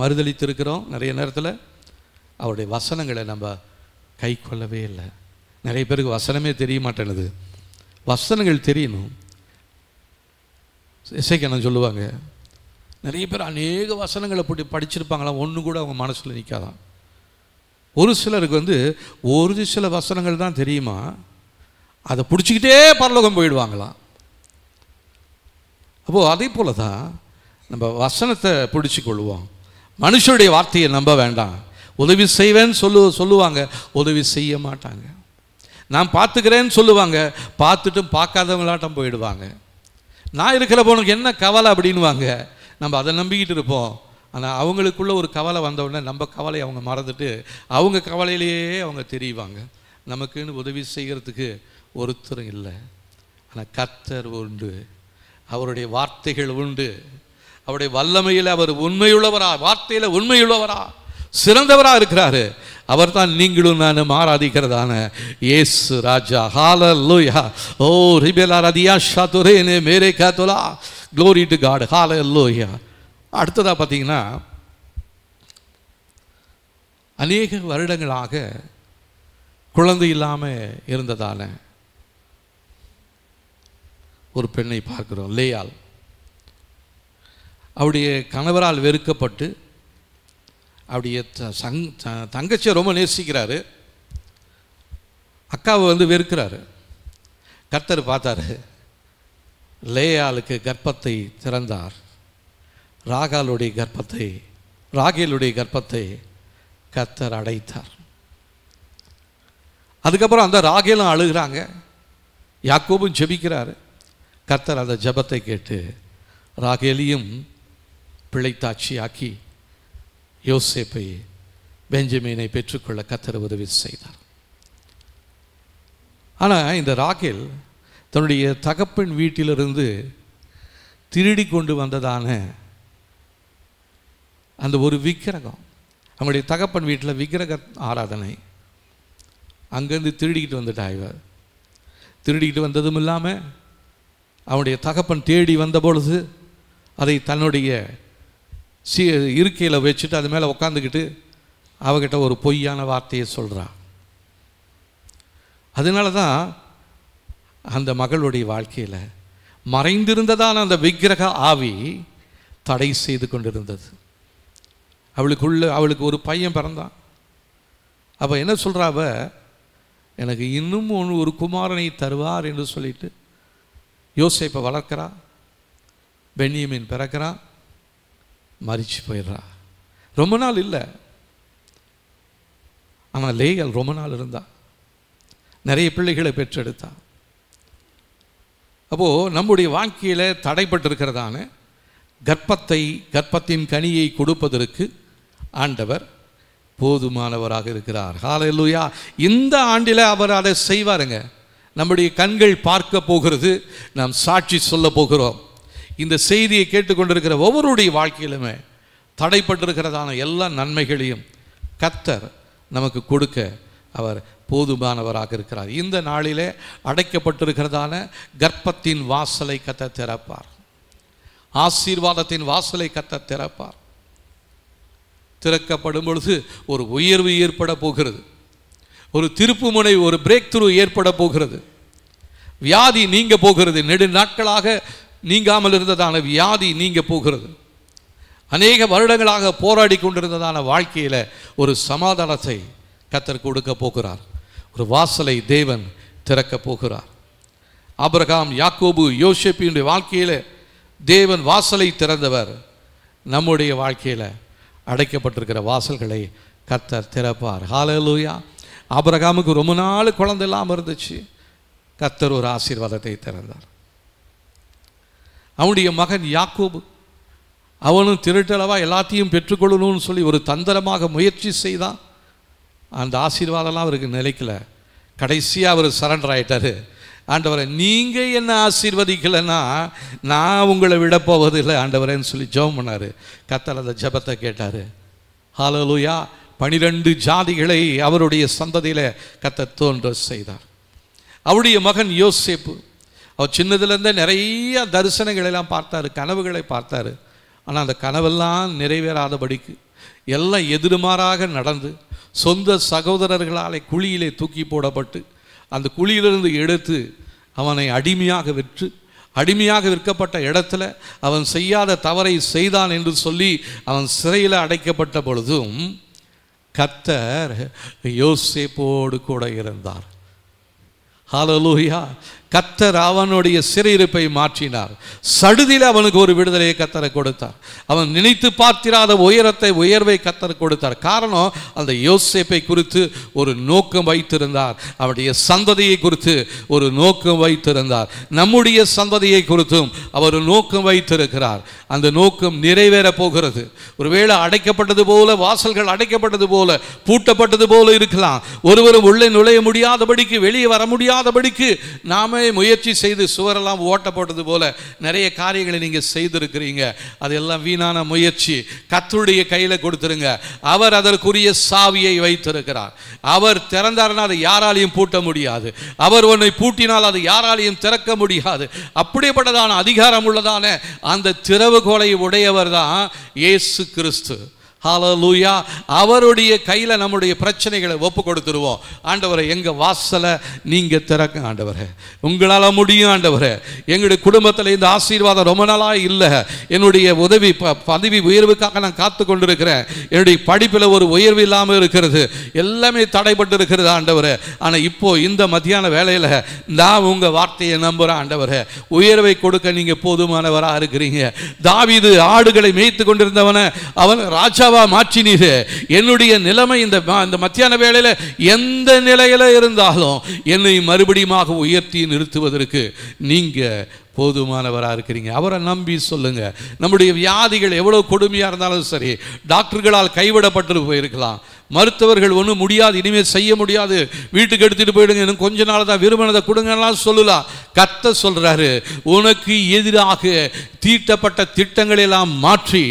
மறுதளித்திருக்கிறோம். நிறைய நேரத்தில் அவருடைய வசனங்களை நம்ம கை கொள்ளவே இல்லை. நிறைய பேருக்கு வசனமே தெரிய மாட்டேனுது. வசனங்கள் தெரியணும். இசைக்கணும் சொல்லுவாங்க, நிறைய பேர் அநேக வசனங்களை போட்டு படிச்சிருப்பாங்களாம், ஒன்று கூட அவங்க மனசில் நிற்காதான். ஒரு சிலருக்கு ஒரு சில வசனங்கள் தான் தெரியுமா, அதை பிடிச்சிக்கிட்டே பரலோகம் போயிடுவாங்களாம். அப்போது அதே போல தான் நம்ம வசனத்தை பிடிச்சி கொள்வோம். மனுஷனுடைய வார்த்தையை நம்ப வேண்டாம். உதவி செய்வேன்னு சொல்லுவாங்க, உதவி செய்ய மாட்டாங்க. நான் பார்த்துக்கிறேன்னு சொல்லுவாங்க, பார்த்துட்டும் பார்க்காதவங்களாட்டம் போயிடுவாங்க. நான் இருக்கிற போனுக்கு என்ன கவலை அப்படின்வாங்க. நம்ம அதை நம்பிக்கிட்டு இருப்போம். ஆனால் அவங்களுக்குள்ள ஒரு கவலை வந்தவுடனே நம்ம கவலையை அவங்க மறந்துட்டு அவங்க கவலையிலேயே அவங்க தெரிவாங்க. நமக்குன்னு உதவி செய்கிறதுக்கு ஒருத்தரும் இல்லை. ஆனால் கர்த்தர் உண்டு, அவருடைய வார்த்தைகள் உண்டு. அவருடைய வல்லமையில் அவர் உண்மையுள்ளவரா, வார்த்தையில் உண்மையுள்ளவரா, சிறந்தவரா இருக்கிறாரு. அவர் தான் நீங்களும் நானும் ஆராதிக்கிறதான இயேசு ராஜா. ஹalleluya. ஓ ரிபெலா ரதியா ஷாதுரேனே மேரே காதுலா. glory to God. ஹalleluya. அடுத்ததா பார்த்தீங்கன்னா, அநேக வருடங்களாக குழந்தை இல்லாமல் இருந்ததான ஒரு பெண்ணை பார்க்கிறோம், லேயாள். அவருடைய கணவரால் வெறுக்கப்பட்டு அவருடைய தங்கச்சியை ரொம்ப நேசிக்கிறாரு, அக்காவை வெறுக்கிறாரு. கர்த்தர் பார்த்தாரு, லேயாளுக்கு கர்ப்பத்தை திறந்தார். ராகேலுடைய கர்ப்பத்தை கர்த்தர் அடைத்தார். அதுக்கப்புறம் அந்த ராகேலும் அழுகிறாங்க, யாக்கோபும் ஜெபிக்கிறாரு. கர்த்தர் அந்த ஜெபத்தை கேட்டு ராகேலையும் பிழைத்தாட்சியாக்கி யோசேப்பை, பெஞ்சமினை பெற்றுக்கொள்ள கர்த்தர் உதவி செய்தார். ஆனால் இந்த ராகேல் தன்னுடைய தகப்பன் வீட்டிலிருந்து திருடி கொண்டு வந்ததான அந்த ஒரு விக்கிரகம், அவங்களுடைய தகப்பன் வீட்டில் விக்கிரக ஆராதனை, அங்கேருந்து திருடிக்கிட்டு வந்துட்டா. இவர் திருடிக்கிட்டு வந்ததும் இல்லாமல் அவனுடைய தகப்பன் தேடி வந்த பொழுது அதை தன்னுடைய இருக்கையில் வச்சுட்டு அது மேலே உட்காந்துக்கிட்டு அவகிட்ட ஒரு பொய்யான வார்த்தையை சொல்கிறா. அதனால தான் அந்த மகளுடைய வாழ்க்கையில் மறைந்திருந்ததான அந்த விக்கிரக ஆவி தடை செய்து கொண்டிருந்தது. அவளுக்கு ஒரு பையன் பிறந்தான். அப்போ என்ன சொல்கிறாவ, எனக்கு இன்னும் ஒரு குமாரனை தருவார் என்று சொல்லிட்டு யோசேப்பை வளர்க்கிறா. பென்யமீன் பிறக்கிறா, மரிச்சு போயிடுறா. ரொம்ப நாள் இல்லை, ஆனால் லேயாள் ரொம்ப நாள் இருந்தா, நிறைய பிள்ளைகளை பெற்றெடுத்தா. அப்போது நம்முடைய வாழ்க்கையில் தடைப்பட்டிருக்கிறதான கர்ப்பத்தின் கனியை கொடுப்பதற்கு ஆண்டவர் போதுமானவராக இருக்கிறார். ஹல்லேலூயா. இந்த ஆண்டில் அவர் அதை செய்வாருங்க. நம்முடைய கண்கள் பார்க்க போகிறது, நாம் சாட்சி சொல்ல போகிறோம். இந்த செய்தியை கேட்டுக்கொண்டிருக்கிற ஒவ்வொருடைய வாழ்க்கையிலுமே தடைப்பட்டிருக்கிறதான எல்லா நன்மைகளையும் கர்த்தர் நமக்கு கொடுக்க அவர் போதுமானவராக இருக்கிறார். இந்த நாளிலே அடைக்கப்பட்டிருக்கிறதான கர்ப்பத்தின் வாசலை கர்த்தர் திறப்பார். ஆசீர்வாதத்தின் வாசலை கர்த்தர் திறப்பார். திறக்கப்படும் பொழுது ஒரு உயர்வு ஏற்பட போகிறது, ஒரு திருப்பு முனை, ஒரு பிரேக் த்ரூ ஏற்பட போகிறது. வியாதி நீங்க போகிறது, நெடு நாட்களாக நீங்காமல் இருந்ததான வியாதி நீங்க போகிறது. அநேக வருடங்களாக போராடி கொண்டிருந்ததான வாழ்க்கையில் ஒரு சமாதானத்தை கர்த்தர் கொடுக்க போகிறார். ஒரு வாசலை தேவன் திறக்க போகிறார். ஆபிரகாம், யாக்கோபு, யோசேப்பினுடைய வாழ்க்கையில் தேவன் வாசலை திறந்தவர். நம்முடைய வாழ்க்கையில் அடைக்கப்பட்டிருக்கிற வாசல்களை கர்த்தர் திறப்பார். ஹல்லேலூயா. ஆபிரகாமுக்கு ரொம்ப நாள் குழந்தை இல்லாமல் இருந்துச்சு. கர்த்தர் ஒரு ஆசீர்வாதத்தை திறந்தார். அவனுடைய மகன் யாக்கோபு, அவனும் திருட்டளவாக எல்லாத்தையும் பெற்றுக்கொள்ளணும்னு சொல்லி ஒரு தந்திரமாக முயற்சி செய்தான். அந்த ஆசீர்வாதம்லாம் அவருக்கு நிலைக்கல. கடைசியாக அவர் சரண்டர் ஆகிட்டார். ஆண்டவரை, நீங்கள் என்ன ஆசீர்வதிக்கலைன்னா நான் உங்களை விட போவதில்லை ஆண்டவரேன்னு சொல்லி ஜெபம் பண்ணார். கர்த்தர் அந்த ஜெபத்தை கேட்டார். ஹல்லேலூயா. 12 ஜாதிகளை அவருடைய சந்ததியில் கர்த்தர் தோன்ற செய்தார். அவருடைய மகன் யோசேப்பு, அவர் சின்னதுலேருந்தே நிறைய தரிசனங்களை எல்லாம் பார்த்தார், கனவுகளை பார்த்தார். ஆனால் அந்த கனவெல்லாம் நிறைவேறாதபடிக்கு எல்லாம் எதிர்மாறாக நடந்து சொந்த சகோதரர்களாலே குழியிலே தூக்கி போடப்பட்டு அந்த குழியிலிருந்து எடுத்து அவனை அடிமையாக விற்கப்பட்ட இடத்துல அவன் செய்யாத தவறை செய்தான் என்று சொல்லி அவன் சிறையில் அடைக்கப்பட்ட பொழுதும் கர்த்தர் யோசேப்போடு கூட இருந்தார். ஹல்லேலூயா. கர்த்தர் அவனுடைய சிறையிருப்பை மாற்றினார். சடுதியில் அவனுக்கு ஒரு விடுதலையை கர்த்தரை கொடுத்தார். அவன் நினைத்து பார்த்திராத உயர்வை கர்த்தர் கொடுத்தார். காரணம், அந்த யோசேப்பை குறித்து ஒரு நோக்கம் வைத்திருந்தார். அவருடைய சந்ததியை குறித்து ஒரு நோக்கம் வைத்திருந்தார். நம்முடைய சந்ததியை குறித்தும் அவர் நோக்கம் வைத்திருக்கிறார். அந்த நோக்கம் நிறைவேற போகிறது. ஒருவேளை அடைக்கப்பட்டது போல, வாசல்கள் அடைக்கப்பட்டது போல, பூட்டப்பட்டது போல இருக்கலாம். ஒருவரும் உள்ளே நுழைய முடியாதபடிக்கு, வெளியே வர முடியாதபடிக்கு நாம முயற்சி செய்து சுவரெல்லாம் ஓட்டப்பட்டது போல நிறைய காரியங்களை நீங்க செய்திருக்கிறீங்க. அதெல்லாம் வீணான முயற்சி. கர்த்தருடைய கையில கொடுத்துருங்க. அவர் அதற்குரிய சாவியை வைத்திருக்கிறார். அவர் திறந்தார்னா அதை யாராலையும் பூட்ட முடியாது. அவர் ஒன்றை பூட்டினால் அது யாராலையும் திறக்க முடியாது. அப்படிப்பட்டதான அதிகாரம் உள்ளதான அந்த திறவுகோலை உடையவர் தான் இயேசு கிறிஸ்து. ஹல்லேலூயா. அவருடைய கையில் நம்முடைய பிரச்சனைகளை ஒப்பு கொடுத்துருவோம். ஆண்டவரே, எங்கள் வாசலை நீங்கள் திறக்க ஆண்டவரே, உங்களால் முடியும் ஆண்டவரே. எங்களுடைய குடும்பத்தில் இந்த ஆசீர்வாதம் ரொம்ப நாளாக இல்லை. என்னுடைய பதவி உயர்வுக்காக நான் காத்து கொண்டிருக்கிறேன். என்னுடைய படிப்பில் ஒரு உயர்வு இல்லாமல் இருக்கிறது. எல்லாமே தடைப்பட்டு இருக்கிறது ஆண்டவரே. ஆனால் இப்போ இந்த மத்தியான வேலையில் நான் உங்கள் வார்த்தையை நம்புகிறேன் ஆண்டவரே. உயர்வை கொடுக்க நீங்கள் போதுமானவராக இருக்கிறீங்க. தாவீது ஆடுகளை மேய்த்து கொண்டிருந்தவனை அவன் ராஜாவா மாற்றினீரே. என்னுடைய நிலைமை இந்த மத்தியான வேளையில எந்த நிலையில இருந்தாலும் என்னை மறுபடியும் உயர்த்தி நிறுத்துவதற்கு நீங்க போதுமானவராக இருக்கிறீங்க. அவரை நம்பி சொல்லுங்க. நம்முடைய வியாதிகள் எவ்வளவு கொடுமையா இருந்தாலும் சரி, டாக்டர்களால் கைவிடப்பட்டு போயிருக்கலாம், மருத்துவர்கள் ஒன்றும் முடியாது, இனிமேல் செய்ய முடியாது, வீட்டுக்கு எடுத்துட்டு போயிடுங்க, இன்னும் கொஞ்ச நாள் தான், விரும்பினதை கொடுங்கலாம் சொல்லலாம். கர்த்தர் சொல்றாரு, உனக்கு எதிராக தீட்டப்பட்ட திட்டங்களை எல்லாம் மாற்றி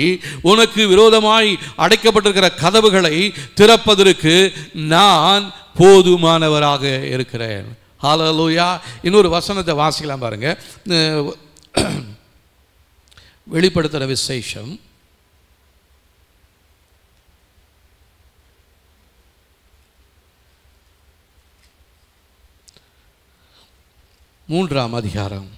உனக்கு விரோதமாய் அடைக்கப்பட்டிருக்கிற கதவுகளை திறப்பதற்கு நான் போதுமானவராக இருக்கிறேன். ஹல்லேலூயா. இன்னொரு வசனத்தை வாசிக்கலாம் பாருங்க. வெளிப்படுத்துகிற விசேஷம் 3ஆம் அதிகாரம்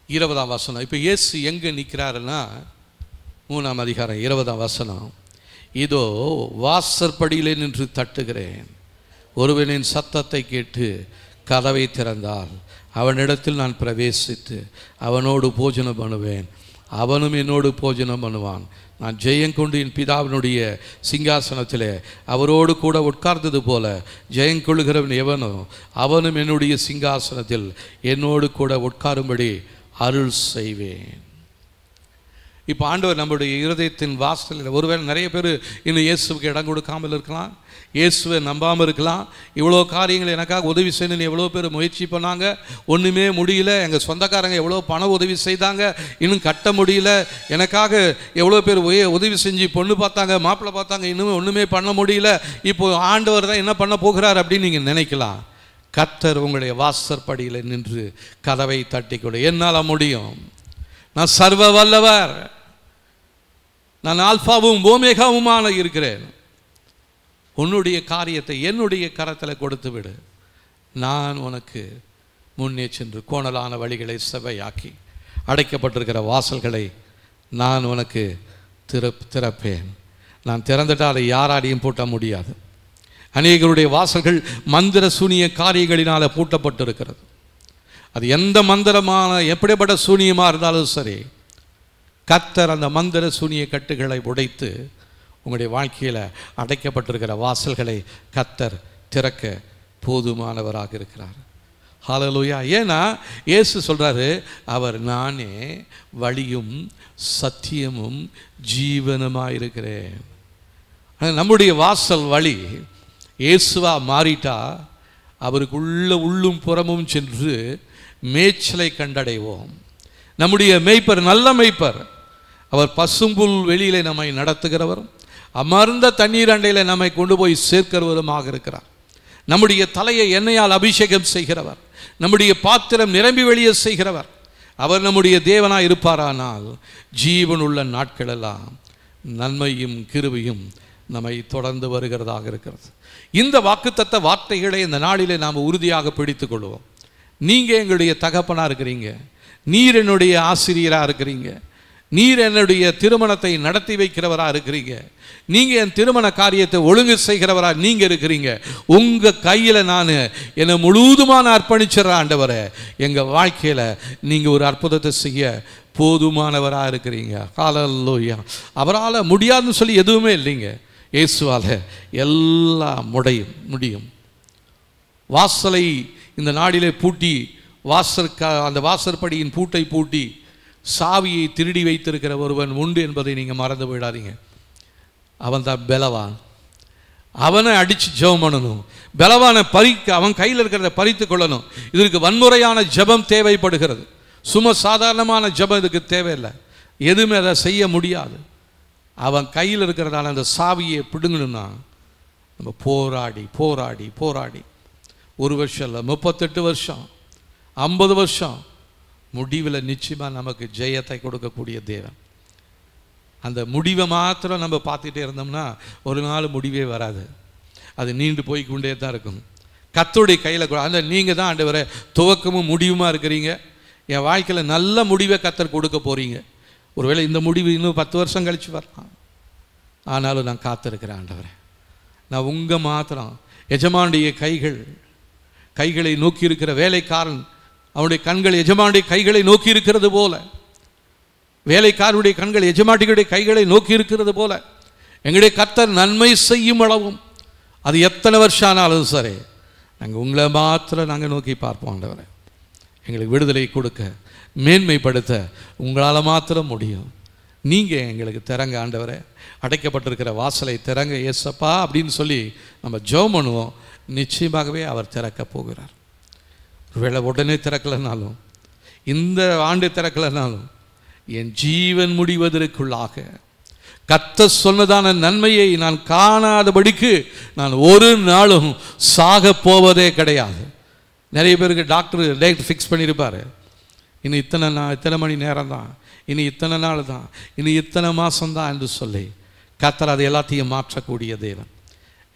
20ஆம் வசனம். இப்போ இயேசு எங்கே நிற்கிறாருன்னா 3ஆம் அதிகாரம் 20ஆம் வசனம். இதோ வாசற்படியிலே நின்று தட்டுகிறேன். ஒருவனின் சத்தத்தை கேட்டு கதவை திறந்தால் அவனிடத்தில் நான் பிரவேசித்து அவனோடு போஜனம் பண்ணுவேன், அவனும் என்னோடு போஜனம் பண்ணுவான். நான் ஜெயங்கொண்டு என் பிதாவினுடைய சிங்காசனத்தில் அவரோடு கூட உட்கார்ந்தது போல ஜெயங்கொள்ளுகிறவன் எவனோ அவனும் என்னுடைய சிங்காசனத்தில் என்னோடு கூட உட்காரும்படி அருள் செய்வேன். இப்போ ஆண்டவர் நம்முடைய இருதயத்தின் வாசலில், ஒருவேளை நிறைய பேர் இன்னும் இயேசுக்கு இடம் கொடுக்காமல் இருக்கலாம், இயேசுவை நம்பாமல் இருக்கலாம். இவ்வளோ காரியங்கள் எனக்காக உதவி செய்யணும்னு எவ்வளோ பேர் முயற்சி பண்ணாங்க, ஒன்றுமே முடியல. எங்கள் சொந்தக்காரங்க எவ்வளோ பண உதவி செய்தாங்க, இன்னும் கட்ட முடியல. எனக்காக எவ்வளோ பேர் உதவி செஞ்சு பொண்ணு பார்த்தாங்க, மாப்பிள்ளை பார்த்தாங்க, இன்னுமே ஒன்றுமே பண்ண முடியல. இப்போ ஆண்டவர் தான் என்ன பண்ண போகிறார் அப்படின்னு நீங்கள் நினைக்கலாம். கர்த்தர் உங்களுடைய வாசற்படியில் நின்று கதவை தட்டி கொடு. என்னால் முடியும், நான் சர்வ வல்லவர், நான் ஆல்பாவும் ஓமேகாவுமான இருக்கிறேன். உன்னுடைய காரியத்தை என்னுடைய கரத்தில் கொடுத்து விடு, நான் உனக்கு முன்னே சென்று கோணலான வழிகளை செவ்வையாக்கி அடைக்கப்பட்டிருக்கிற வாசல்களை நான் உனக்கு திறப்பேன். நான் திறந்துட்டால் அதை யாராலையும் பூட்ட முடியாது. அநேகருடைய வாசல்கள் மந்திர சூனிய காரியங்களினால் பூட்டப்பட்டிருக்கிறது. அது எந்த மந்திரமான எப்படிப்பட்ட சூனியமாக இருந்தாலும் சரி, கர்த்தர் அந்த மந்திர சூனிய கட்டுகளை உடைத்து உங்களுடைய வாழ்க்கையில் அடைக்கப்பட்டிருக்கிற வாசல்களை கர்த்தர் திறக்க போதுமானவராக இருக்கிறார். ஹல்லேலூயா. ஏன்னா இயேசு சொல்கிறாரு, அவர் நானே வழியும் சத்தியமும் ஜீவனுமாக இருக்கிறேன். நம்முடைய வாசல் வழி இயேசுவா மாறிட்டா அவருக்குள்ள உள்ளும் புறமும் சென்று மேய்ச்சலை கண்டடைவோம். நம்முடைய மேய்ப்பர் நல்ல மேய்ப்பர். அவர் பசும்புல் வெளியிலே நம்மை நடத்துகிறவர், அமர்ந்த தண்ணீர் அண்டையில் நம்மை கொண்டு போய் சேர்க்கிறவருமாக இருக்கிறார். நம்முடைய தலையை எண்ணெயால் அபிஷேகம் செய்கிறவர், நம்முடைய பாத்திரம் நிரம்பி வெளியே செய்கிறவர். அவர் நம்முடைய தேவனாய் இருப்பாரானால் ஜீவனுள்ள நாட்களெல்லாம் நன்மையும் கிருபையும் நம்மை தொடர்ந்து வருகிறதாக இருக்கிறது. இந்த வாக்குத்தத்த வார்த்தைகளை இந்த நாளிலே நாம் உறுதியாக பிடித்துக் கொள்வோம். நீங்கள் எங்களுடைய தகப்பனாக இருக்கிறீங்க, நீர் என்னுடைய ஆசிரியராக இருக்கிறீங்க, நீர் என்னுடைய திருமணத்தை நடத்தி வைக்கிறவராக இருக்கிறீங்க, நீங்கள் என் திருமண காரியத்தை ஒழுங்கு செய்கிறவராக நீங்கள் இருக்கிறீங்க. உங்கள் கையில் நான் என்னை முழுவதுமான அர்ப்பணிச்சிடறேன் ஆண்டவரே. எங்கள் வாழ்க்கையில் நீங்கள் ஒரு அற்புதத்தை செய்ய போதுமானவராக இருக்கிறீங்க. ஹல்லேலூயா. அவரால் முடியாதுன்னு சொல்லி எதுவுமே இல்லைங்க. இயேசுவால் எல்லாம் முடியும். வாசலை இந்த நாளிலே பூட்டி அந்த வாசற்படியின் பூட்டை பூட்டி சாவியை திருடி வைத்திருக்கிற ஒருவன் உண்டு என்பதை நீங்கள் மறந்து போயிடாதீங்க. அவன் தான் பலவான். அவனை அடித்து ஜெபம் பண்ணணும். பலவானை அவன் கையில் இருக்கிறத பறித்து கொள்ளணும். இதற்கு வன்முறையான ஜெபம் தேவைப்படுகிறது. சும்மா சாதாரணமான ஜெபம் இதுக்கு தேவையில்லை. எதுவுமே அதை செய்ய முடியாது. அவன் கையில் இருக்கிறதால அந்த சாவியை பிடுங்கணும்னா நம்ம போராடி போராடி போராடி 1 வருஷம் இல்லை, 38 வருஷம், 50 வருஷம், முடிவில் நிச்சயமாக நமக்கு ஜெயத்தை கொடுக்கக்கூடிய தேவன். அந்த முடிவை மாத்திரம் நம்ம பார்த்துட்டே இருந்தோம்னா ஒரு நாள் முடிவே வராது. அது நீண்டு போய்கொண்டே தான் இருக்கும். கர்த்தருடைய கையில் அந்த நீங்கள் தான் ஆண்டவரே துவக்கமும் முடிவுமாக இருக்கிறீங்க. என் வாழ்க்கையில் நல்ல முடிவை கர்த்தர் கொடுக்க போகிறீங்க. ஒருவேளை இந்த முடிவு இன்னும் 10 வருஷம் கழித்து வரலாம். ஆனாலும் நான் காத்திருக்கிறேன் ஆண்டவரே. நான் உங்கள் மாத்திரம் எஜமானுடைய கைகளை நோக்கி இருக்கிற வேலைக்காரன் அவனுடைய கண்கள் எஜமானுடைய கைகளை நோக்கி இருக்கிறது போல, வேலைக்காரனுடைய கண்கள் எஜமாட்டிகளுடைய கைகளை நோக்கி இருக்கிறது போல எங்களுடைய கர்த்தர் நன்மை செய்யும் அளவும் அது எத்தனை வருஷம் ஆனாலும் சரி நாங்கள் உங்களை மாத்திரம் நாங்கள் நோக்கி பார்ப்போம் ஆண்டவரே. எங்களுக்கு விடுதலை கொடுக்க மேன்மைப்படுத்த உங்களால் மாத்திரம் முடியும். நீங்கள் எங்களுக்கு திறங்க ஆண்டவரே. அடைக்கப்பட்டிருக்கிற வாசலை திறங்க ஏசப்பா அப்படின்னு சொல்லி நம்ம ஜெபம் பண்ணுவோம். நிச்சயமாகவே அவர் திறக்க போகிறார். ஒருவேளை உடனே திறக்கலைனாலும், இந்த ஆண்டு திறக்கலைனாலும், என் ஜீவன் முடிவதற்குள்ளாக கர்த்தர் சொன்னதான நன்மையை நான் காணாதபடிக்கு நான் ஒரு நாளும் சாக போவதே கிடையாது. நிறைய பேருக்கு டாக்டர் டேட் ஃபிக்ஸ் பண்ணியிருப்பார். இனி இத்தனை மணி நேரம் தான், இனி இத்தனை நாள் தான், இனி இத்தனை மாதம்தான் என்று சொல்லி கர்த்தர் அதை எல்லாத்தையும் மாற்றக்கூடிய தேவன்.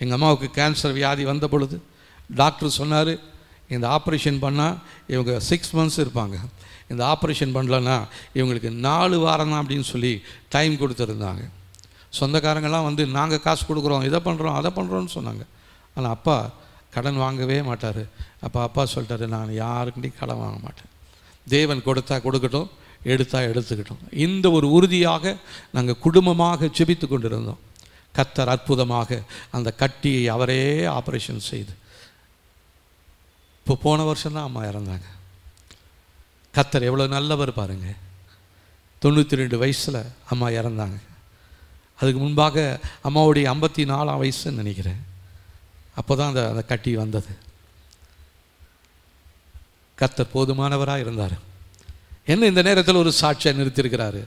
எங்கள் அம்மாவுக்கு கேன்சர் வியாதி வந்த பொழுது டாக்டர் சொன்னார், இந்த ஆப்ரேஷன் பண்ணால் இவங்க 6 months இருப்பாங்க, இந்த ஆப்ரேஷன் பண்ணலன்னா இவங்களுக்கு 4 வாரம் தான் அப்படின்னு சொல்லி டைம் கொடுத்துருந்தாங்க. சொந்தக்காரங்கள்லாம் வந்து நாங்கள் காசு கொடுக்குறோம், இதை பண்ணுறோம் அதை பண்ணுறோன்னு சொன்னாங்க. ஆனால் அப்பா கடன் வாங்கவே மாட்டார். அப்பா சொல்லிட்டாரு, நான் யாருக்கிட்டையும் கடன் வாங்க மாட்டேன், தேவன் கொடுத்தா கொடுக்கட்டும், எடுத்தா எடுத்துக்கிட்டோம். இந்த ஒரு உறுதியாக நாங்கள் குடும்பமாக ஜெபித்து கொண்டிருந்தோம். கர்த்தர் அற்புதமாக அந்த கட்டியை அவரே ஆப்ரேஷன் செய்து இப்போ போன வருஷம்தான் அம்மா இறந்தாங்க. கர்த்தர் எவ்வளோ நல்லவர் பாருங்க. 92 வயசில் அம்மா இறந்தாங்க. அதுக்கு முன்பாக அம்மாவுடைய 54ஆம் வயசுன்னு நினைக்கிறேன். அப்போ தான் அந்த கட்டி வந்தது. கர்த்தர் போதுமானவராக இருந்தார். என்ன இந்த நேரத்தில் ஒரு சாட்சியை நிறுத்தியிருக்கிறாரு.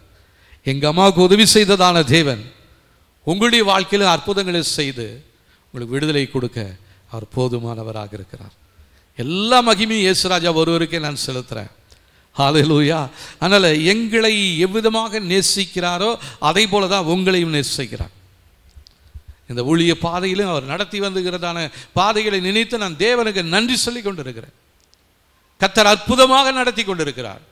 எங்கள் அம்மாவுக்கு உதவி செய்ததான தேவன் உங்களுடைய வாழ்க்கையில் அற்புதங்களை செய்து உங்களுக்கு விடுதலை கொடுக்க அவர் போதுமானவராக இருக்கிறார். எல்லா மகிமையும் இயேசுராஜா ஒருவருக்கே நான் செலுத்துகிறேன். ஹல்லேலூயா. அதனால் எங்களை எவ்விதமாக நேசிக்கிறாரோ அதை போல தான் உங்களையும் நேசிக்கிறார். இந்த ஊழிய பாதையிலும் அவர் நடத்தி வந்துகிறதான பாதைகளை நினைத்து நான் தேவனுக்கு நன்றி சொல்லி கொண்டிருக்கிறேன். கர்த்தர் அற்புதமாக நடத்தி கொண்டிருக்கிறார்.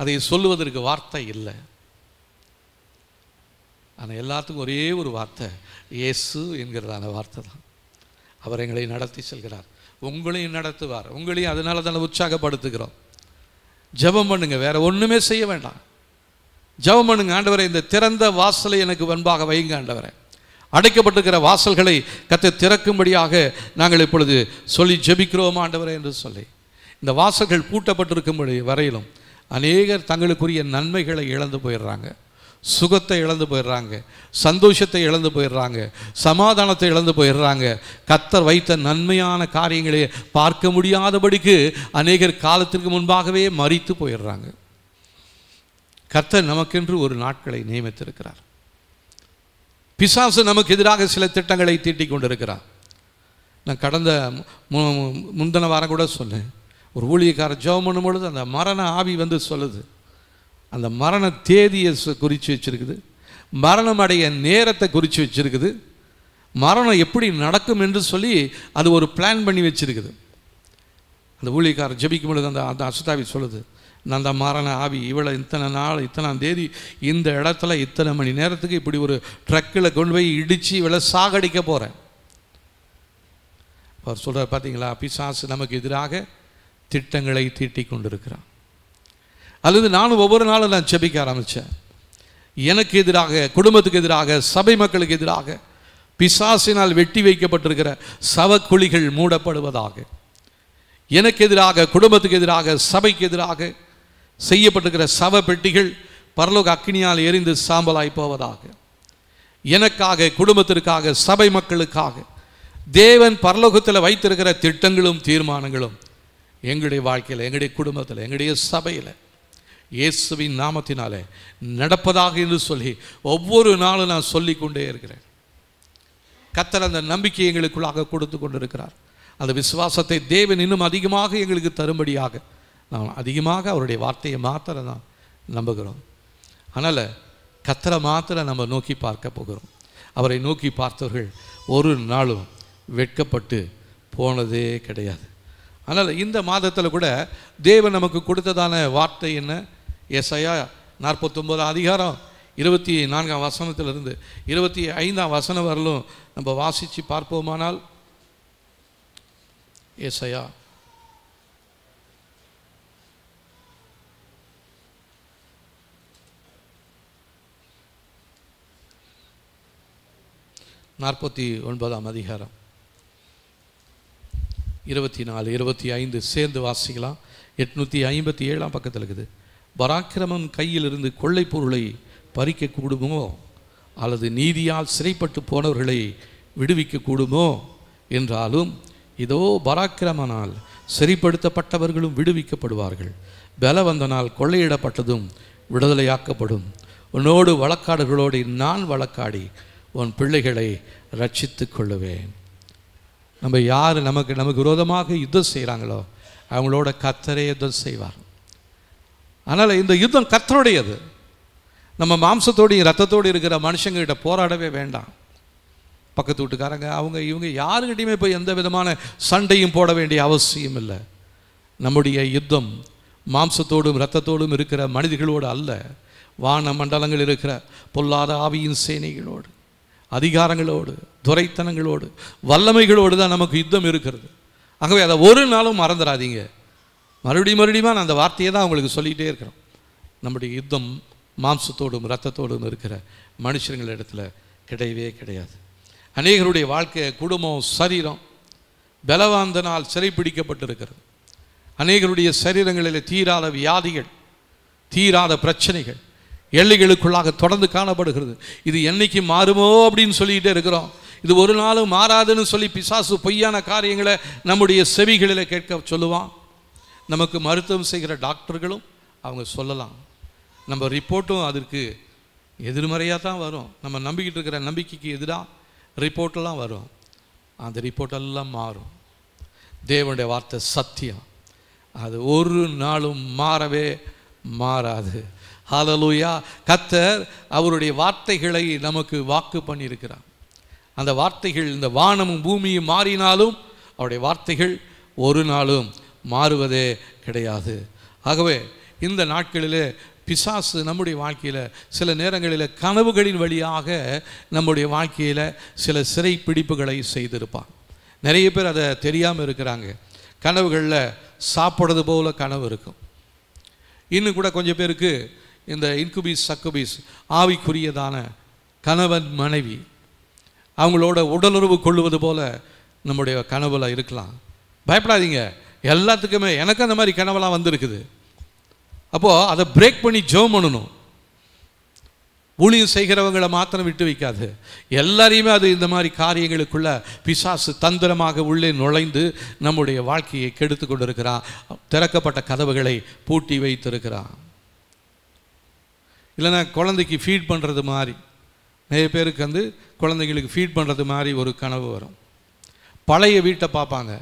அதை சொல்லுவதற்கு வார்த்தை இல்லை. ஆனால் எல்லாத்துக்கும் ஒரே ஒரு வார்த்தை, இயேசு என்கிறதான வார்த்தை தான். அவர் எங்களை நடத்தி செல்கிறார், உங்களையும் நடத்துவார். உங்களையும் அதனால தானே உற்சாகப்படுத்துகிறோம். ஜெபம் பண்ணுங்க, வேற ஒன்றுமே செய்ய வேண்டாம். ஜெபம் பண்ணுங்க, ஆண்டவரே இந்த திறந்த வாசலை எனக்கு முன்பாக வைங்க ஆண்டவரே. அடைக்கப்பட்டிருக்கிற வாசல்களை கர்த்தர் திறக்கும்படியாக நாங்கள் இப்பொழுது சொல்லி ஜெபிக்கிறோம் ஆண்டவரே என்று சொல்லி. இந்த வாசல்கள் பூட்டப்பட்டிருக்கும்படி வரையிலும் அநேகர் தங்களுக்குரிய நன்மைகளை இழந்து போயிடுறாங்க, சுகத்தை இழந்து போயிடுறாங்க, சந்தோஷத்தை இழந்து போயிடுறாங்க, சமாதானத்தை இழந்து போயிடுறாங்க. கர்த்தர் வைத்த நன்மையான காரியங்களை பார்க்க முடியாதபடிக்கு அநேகர் காலத்திற்கு முன்பாகவே மரித்து போயிடுறாங்க. கர்த்தர் நமக்கென்று ஒரு நாட்களை நியமித்திருக்கிறார். பிசாசு நமக்கு எதிராக சில திட்டங்களை தீட்டிக் கொண்டிருக்கிறார். நான் கடந்த முந்தின வாரம் கூட சொன்னேன், ஒரு ஊழியக்காரர் ஜெபம் பண்ணும் பொழுது அந்த மரண ஆவி வந்து சொல்லுது, அந்த மரண தேதியை குறித்து வச்சிருக்குது, மரணம் அடைய நேரத்தை குறித்து வச்சிருக்குது, மரணம் எப்படி நடக்கும் என்று சொல்லி அது ஒரு பிளான் பண்ணி வச்சிருக்குது. அந்த ஊழியக்காரர் ஜெபிக்கும் பொழுது அந்த அசுத்தாவி சொல்லுது, நான் அந்த மரண ஆவி இவ்வளோ இத்தனை நாள் இத்தனாம் தேதி இந்த இடத்துல இத்தனை மணி நேரத்துக்கு இப்படி ஒரு ட்ரக்கில் கொண்டு போய் இடித்து இவ்வளோ சாகடிக்க போகிறேன். அவர் சொல்கிறார், பார்த்தீங்களா, பிசாசு நமக்கு எதிராக திட்டங்களை தீட்டிக் கொண்டிருக்கிறான். அல்லது நானும் ஒவ்வொரு நாளும் நான் ஜெபிக்க ஆரம்பித்தேன், எனக்கு எதிராக, குடும்பத்துக்கு எதிராக, சபை மக்களுக்கு எதிராக பிசாசினால் வெட்டி வைக்கப்பட்டிருக்கிற சவக்குழிகள் மூடப்படுவதாக, எனக்கு எதிராக, குடும்பத்துக்கு எதிராக, சபைக்கு எதிராக செய்யப்பட்டிருக்கிற சவ பெட்டிகள் பரலோக அக்கினியால் எரிந்து சாம்பலாய் போவதாக, எனக்காக, குடும்பத்திற்காக, சபை மக்களுக்காக தேவன் பரலோகத்தில் வைத்திருக்கிற திட்டங்களும் தீர்மானங்களும் எங்களுடைய வாழ்க்கையில், எங்களுடைய குடும்பத்தில், எங்களுடைய சபையில் இயேசுவின் நாமத்தினாலே நடப்பதாக என்று சொல்லி ஒவ்வொரு நாளும் நான் சொல்லிக்கொண்டே இருக்கிறேன். கர்த்தர் அந்த நம்பிக்கை எங்களுக்குள்ளாக கொடுத்து கொண்டிருக்கிறார். அந்த விசுவாசத்தை தேவன் இன்னும் அதிகமாக எங்களுக்கு தரும்படியாக நாம் அதிகமாக அவருடைய வார்த்தையை மாத்திர தான் நம்புகிறோம். அதனால் கர்த்தரை மாத்திரம் நம்ம நோக்கி பார்க்க போகிறோம். அவரை நோக்கி பார்த்தவர்கள் ஒரு நாளும் வெட்கப்பட்டு போனதே கிடையாது. அதனால் இந்த மாதத்தில் கூட தேவன் நமக்கு கொடுத்ததான வார்த்தை என்ன? ஏசாயா 49 அதிகாரம் 24ஆம் வசனத்திலிருந்து 25ஆம் வசனம் வரலும் நம்ம வாசித்து பார்ப்போமானால், ஏசாயா 49ஆம் அதிகாரம் 24, 25 சேர்ந்து வாசிக்கலாம். 857ஆம் பக்கத்தில் இருக்குது. பராக்கிரமம் கையிலிருந்து கொள்ளை பொருளை பறிக்க கூடுமோ, அல்லது நீதியால் சிறைப்பட்டு போனவர்களை விடுவிக்க கூடுமோ என்றாலும், இதோ பராக்கிரமனால் சிறைப்படுத்தப்பட்டவர்களும் விடுவிக்கப்படுவார்கள், பலவந்தனால் கொள்ளையிடப்பட்டதும் விடுதலையாக்கப்படும். உன்னோடு வழக்காடுகளோடு நான் வழக்காடி உன் பிள்ளைகளை ரட்சித்து கொள்ளுவேன். நம்ம யார் நமக்கு விரோதமாக யுத்தம் செய்கிறாங்களோ அவங்களோட கர்த்தரே யுத்தம் செய்வார். அதனால் இந்த யுத்தம் கர்த்தருடையது. நம்ம மாம்சத்தோடையும் இரத்தத்தோடு இருக்கிற மனுஷங்ககிட்ட போராடவே வேண்டாம். பக்கத்து வீட்டுக்காரங்க, அவங்க இவங்க யாருக்கிட்டையுமே போய் எந்த விதமான சண்டையும் போட வேண்டிய அவசியம் இல்லை. நம்முடைய யுத்தம் மாம்சத்தோடும் இரத்தத்தோடும் இருக்கிற மனிதர்களோடு அல்ல, வான மண்டலங்கள் இருக்கிற பொல்லாத ஆவியின் சேனைகளோடு, அதிகாரங்களோடு, துரைத்தனங்களோடு, வல்லமைகளோடு தான் நமக்கு யுத்தம் இருக்கிறது. ஆகவே அதை ஒரு நாளும் மறந்துடாதீங்க. மறுபடியும் நான் அந்த வார்த்தையை தான் உங்களுக்கு சொல்லிகிட்டே இருக்கிறோம். நம்முடைய யுத்தம் மாம்சத்தோடும் இரத்தத்தோடும் இருக்கிற மனுஷங்களிடத்தில் கிடையவே கிடையாது. அநேகருடைய வாழ்க்கை, குடும்பம், சரீரம் பலவாந்தனால் சிறைப்பிடிக்கப்பட்டிருக்கிறது. அநேகருடைய சரீரங்களில் தீராத வியாதிகள், தீராத பிரச்சனைகள் எல்லைகளுக்குள்ளாக தொடர்ந்து காணப்படுகிறது. இது என்னைக்கு மாறுமோ அப்படின்னு சொல்லிக்கிட்டே இருக்கிறோம். இது ஒரு நாளும் மாறாதுன்னு சொல்லி பிசாசு பொய்யான காரியங்களை நம்முடைய செவிகளில் கேட்க சொல்லுவான். நமக்கு மருத்துவம் செய்கிற டாக்டர்களும் அவங்க சொல்லலாம். நம்ம ரிப்போர்ட்டும் அதற்கு எதிர்மறையாக தான் வரும். நம்ம நம்பிக்கிட்டு இருக்கிற நம்பிக்கைக்கு எதிராக ரிப்போர்ட்டெல்லாம் வரும். அந்த ரிப்போர்ட்டெல்லாம் மாறும். தேவனுடைய வார்த்தை சத்தியம், அது ஒரு நாளும் மாறவே மாறாது. ஹல்லேலூயா. கர்த்தர் அவருடைய வார்த்தைகளை நமக்கு வாக்கு பண்ணியிருக்கிறார். அந்த வார்த்தைகள், இந்த வானமும் பூமியும் மாறினாலும் அவருடைய வார்த்தைகள் ஒரு நாளும் மாறுவதே கிடையாது. ஆகவே இந்த நாட்களிலே பிசாசு நம்முடைய வாழ்க்கையில் சில நேரங்களில் கனவுகளின் வழியாக நம்முடைய வாழ்க்கையில் சில சிறை பிடிப்புகளை செய்திருப்பான். நிறைய பேர் அதை தெரியாமல் இருக்கிறாங்க. கனவுகளில் சாப்பிட்றது போல கனவு இருக்கும். இன்னும் கூட கொஞ்சம் பேருக்கு இந்த இன்குபீஸ் சக்குபீஸ் ஆவிக்குரியதான கணவன் மனைவி அவங்களோட உடலுறவு கொள்ளுவது போல நம்முடைய கனவுல இருக்கலாம். பயப்படாதீங்க, எல்லாத்துக்குமே எனக்கு அந்த மாதிரி கனவெல்லாம் வந்திருக்குது. அப்போது அதை பிரேக் பண்ணி ஜெபம் பண்ணணும். ஊழியம் செய்கிறவங்களை மாத்திரம் விட்டு வைக்காது, எல்லாரையுமே அது இந்த மாதிரி காரியங்களுக்குள்ள பிசாசு தந்திரமாக உள்ளே நுழைந்து நம்முடைய வாழ்க்கையை கெடுத்து கொண்டிருக்கிறான். திறக்கப்பட்ட கதவுகளை பூட்டி வைத்திருக்கிறான். இல்லைன்னா குழந்தைக்கு ஃபீட் பண்ணுறது மாதிரி, நிறைய பேருக்கு குழந்தைங்களுக்கு ஃபீட் பண்ணுறது மாதிரி ஒரு கனவு வரும். பழைய வீட்டை பார்ப்பாங்க,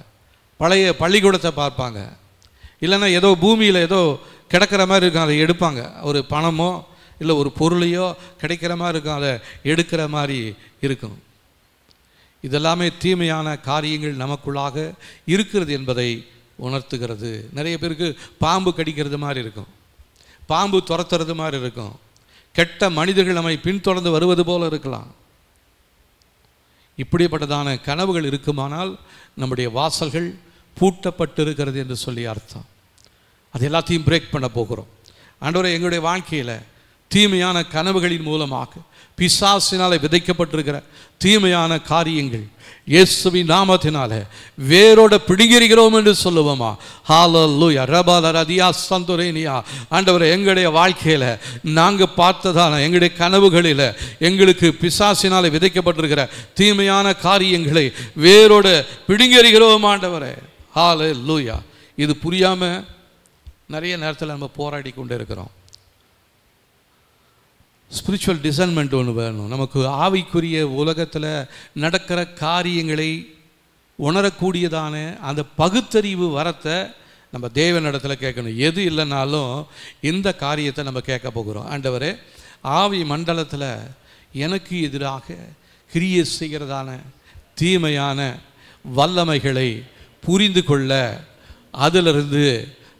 பழைய பள்ளிக்கூடத்தை பார்ப்பாங்க, இல்லைன்னா ஏதோ பூமியில் ஏதோ கிடக்கிற மாதிரி இருக்கும், அதை எடுப்பாங்க. ஒரு பணமோ இல்லை ஒரு பொருளையோ கிடைக்கிற மாதிரி இருக்கும், அதை எடுக்கிற மாதிரி இருக்கும். இதெல்லாமே தீமையான காரியங்கள் நமக்குள்ளாக இருக்கிறது என்பதை உணர்த்துகிறது. நிறைய பேருக்கு பாம்பு கடிக்கிறது மாதிரி இருக்கும், பாம்பு துரத்துறது மாதிரி இருக்கும், கெட்ட மனிதர்கள் நம்மை பின்தொடர்ந்து வருவது போல இருக்கலாம். இப்படிப்பட்டதான கனவுகள் இருக்குமானால் நம்முடைய வாசல்கள் பூட்டப்பட்டிருக்கிறது என்று சொல்லி அர்த்தம். அது எல்லாத்தையும் பிரேக் பண்ண போகிறோம். ஆண்டவரே, எங்களுடைய வாழ்க்கையில் தீமையான கனவுகளின் மூலமாக பிசாசினாலே விதைக்கப்பட்டிருக்கிற தீமையான காரியங்கள் இயேசுவின் நாமத்தினால வேரோட பிடுங்கிறோம் என்று சொல்லுவோமா? ஹல்லேலூயா. ரபாலரதியா சந்தோரேனியா. ஆண்டவரே, எங்களுடைய வாழ்க்கையில் நாங்கள் பார்த்ததான எங்களுடைய கனவுகளில் எங்களுக்கு பிசாசினாலே விதைக்கப்பட்டிருக்கிற தீமையான காரியங்களை வேரோட பிடுங்கிறோம் ஆண்டவரே. ஹல்லேலூயா. இது புரியாமல் நிறைய நேரத்தில் நம்ம போராடி கொண்டு இருக்கிறோம். ஸ்பிரிச்சுவல் டிசைன்மெண்ட் ஒன்று வேணும். நமக்கு ஆவிக்குரிய உலகத்தில் நடக்கிற காரியங்களை உணரக்கூடியதான அந்த பகுத்தறிவு வரத்தை நம்ம தேவனிடத்தில் கேட்கணும். எது இல்லைனாலும் இந்த காரியத்தை நம்ம கேட்க போகிறோம். ஆண்டவரே, ஆவி மண்டலத்தில் எனக்கு எதிராக கிரியை செய்கிறதான தீமையான வல்லமைகளை புரிந்து கொள்ள, அதிலிருந்து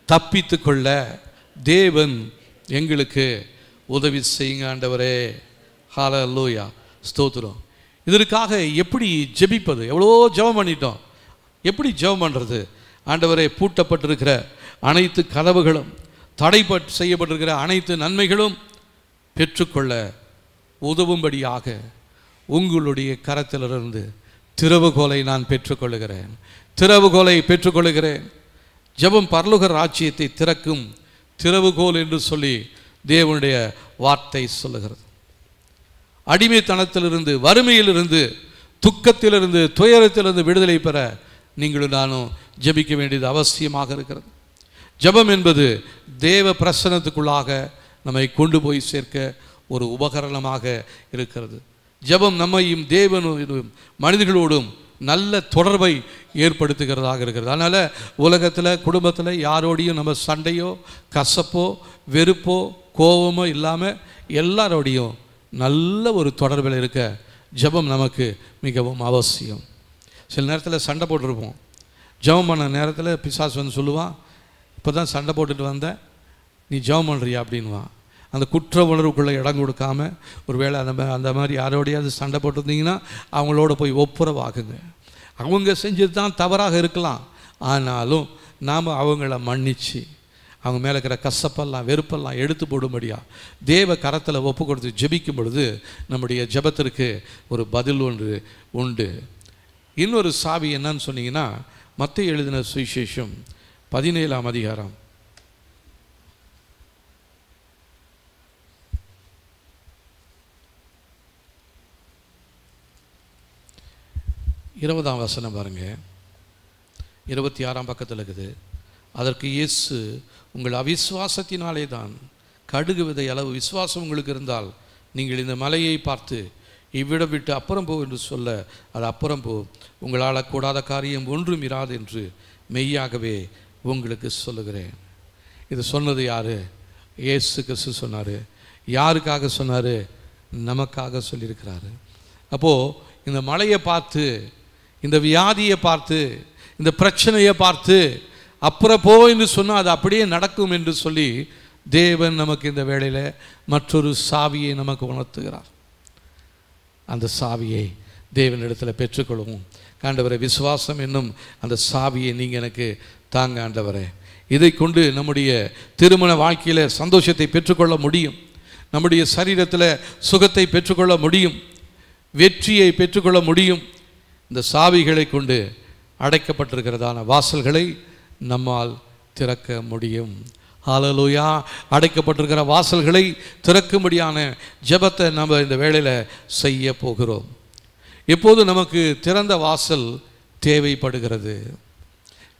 தப்பித்து கொள்ள தேவன் எங்களுக்கு உதவி செய்யுங்க ஆண்டவரே. ஹல்லேலூயா. ஸ்தோத்திரம். இதற்காக எப்படி ஜெபிப்பது? எவ்வளோ ஜெபம் பண்ணிட்டோம், எப்படி ஜெபம் பண்ணுறது? ஆண்டவரே, பூட்டப்பட்டிருக்கிற அனைத்து கதவுகளும், தடை செய்யப்பட்டிருக்கிற அனைத்து நன்மைகளும் பெற்றுக்கொள்ள உதவும்படியாக உங்களுடைய கரத்திலிருந்து திறவுகோலை நான் பெற்றுக்கொள்கிறேன், திறவுகோலை பெற்றுக்கொள்கிறேன். ஜெபம் பரலோக ராஜ்யத்தை திறக்கும் திறவுகோல் என்று சொல்லி தேவனுடைய வார்த்தை சொல்லுகிறது. அடிமைத்தனத்திலிருந்து, வறுமையிலிருந்து, துக்கத்திலிருந்து, துயரத்திலிருந்து விடுதலை பெற நீங்களும் நானும் ஜெபிக்க வேண்டியது அவசியமாக இருக்கிறது. ஜெபம் என்பது தேவ பிரசன்னத்துக்குள்ளாக நம்மை கொண்டு போய் சேர்க்க ஒரு உபகரணமாக இருக்கிறது. ஜெபம் நம்மையும் தேவனும் மனிதர்களோடும் நல்ல தொடர்பை ஏற்படுத்துகிறதாக இருக்கிறது. அதனால் உலகத்தில், குடும்பத்தில் யாரோடையும் நம்ம சண்டையோ கசப்போ வெறுப்போ கோபமோ இல்லாமல் எல்லாரோடையும் நல்ல ஒரு தொடர்பில் இருக்க ஜெபம் நமக்கு மிகவும் அவசியம். சில நேரத்தில் சண்டை போட்டுருப்போம். ஜெபம் பண்ண நேரத்தில் பிசாசு வந்து சொல்லுவான், இப்போ தான் சண்டை போட்டுட்டு வந்தேன், நீ ஜெபம் பண்ணுறியா அப்படின்வான். அந்த குற்ற உணர்வுக்குள்ளே இடம் கொடுக்காமல், ஒரு வேளை அந்த மாதிரி யாரோடையாவது சண்டை போட்டிருந்தீங்கன்னா அவங்களோட போய் ஒப்புரவாகுங்க. அவங்க செஞ்சது தான் தவறாக இருக்கலாம், ஆனாலும் நாம் அவங்கள மன்னித்து அவங்க மேலே இருக்கிற கசப்பெல்லாம் வெறுப்பெல்லாம் எடுத்து போடும்படியா தேவ கரத்தில் ஒப்பு கொடுத்து ஜெபிக்கும் பொழுது நம்முடைய ஜெபத்திற்கு ஒரு பதில் ஒன்று உண்டு. இன்னொரு சாவி என்னன்னு சொன்னீங்கன்னா, மத்தேயு எழுதின சுவிசேஷம் 17ஆம் அதிகாரம் 20ஆம் வசனம் பாருங்க. 26ஆம் பக்கத்தில் இருக்குது. அதற்கு இயேசு, உங்கள் அவிசுவாசத்தினாலே தான், கடுகு விதை அளவு விசுவாசம் உங்களுக்கு இருந்தால் நீங்கள் இந்த மலையை பார்த்து இவ்விடம் விட்டு அப்புறம் போ என்று சொல்ல அது அப்புறம் போ, உங்களால் கூடாத காரியம் ஒன்றும் இராது என்று மெய்யாகவே உங்களுக்கு சொல்லுகிறேன். இது சொன்னது யார்? இயேசு கிறிஸ்து சொன்னார். யாருக்காக சொன்னார்? நமக்காக சொல்லியிருக்கிறாரு. அப்போது இந்த மலையை பார்த்து, இந்த வியாதியை பார்த்து, இந்த பிரச்சனையை பார்த்து அப்புறம் போ என்று சொன்னால் அது அப்படியே நடக்கும் என்று சொல்லி தேவன் நமக்கு இந்த வேளையில் மற்றொரு சாவியை நமக்கு உணர்த்துகிறார். அந்த சாவியை தேவனிடத்தில் பெற்றுக்கொள்வோம். ஆண்டவரே, விசுவாசம் என்னும் அந்த சாவியை நீங்கள் எனக்கு தாங்க ஆண்டவரே. இதை கொண்டு நம்முடைய திருமண வாழ்க்கையில் சந்தோஷத்தை பெற்றுக்கொள்ள முடியும், நம்முடைய சரீரத்தில் சுகத்தை பெற்றுக்கொள்ள முடியும், வெற்றியை பெற்றுக்கொள்ள முடியும். இந்த சாவிகளை கொண்டு அடைக்கப்பட்டிருக்கிறதான வாசல்களை நம்மால் திறக்க முடியும். ஹல்லேலூயா. அடைக்கப்பட்டிருக்கிற வாசல்களை திறக்கும்படியான ஜெபத்தை நம்ம இந்த வேளையில் செய்ய போகிறோம். எப்போது நமக்கு திறந்த வாசல் தேவைப்படுகிறது,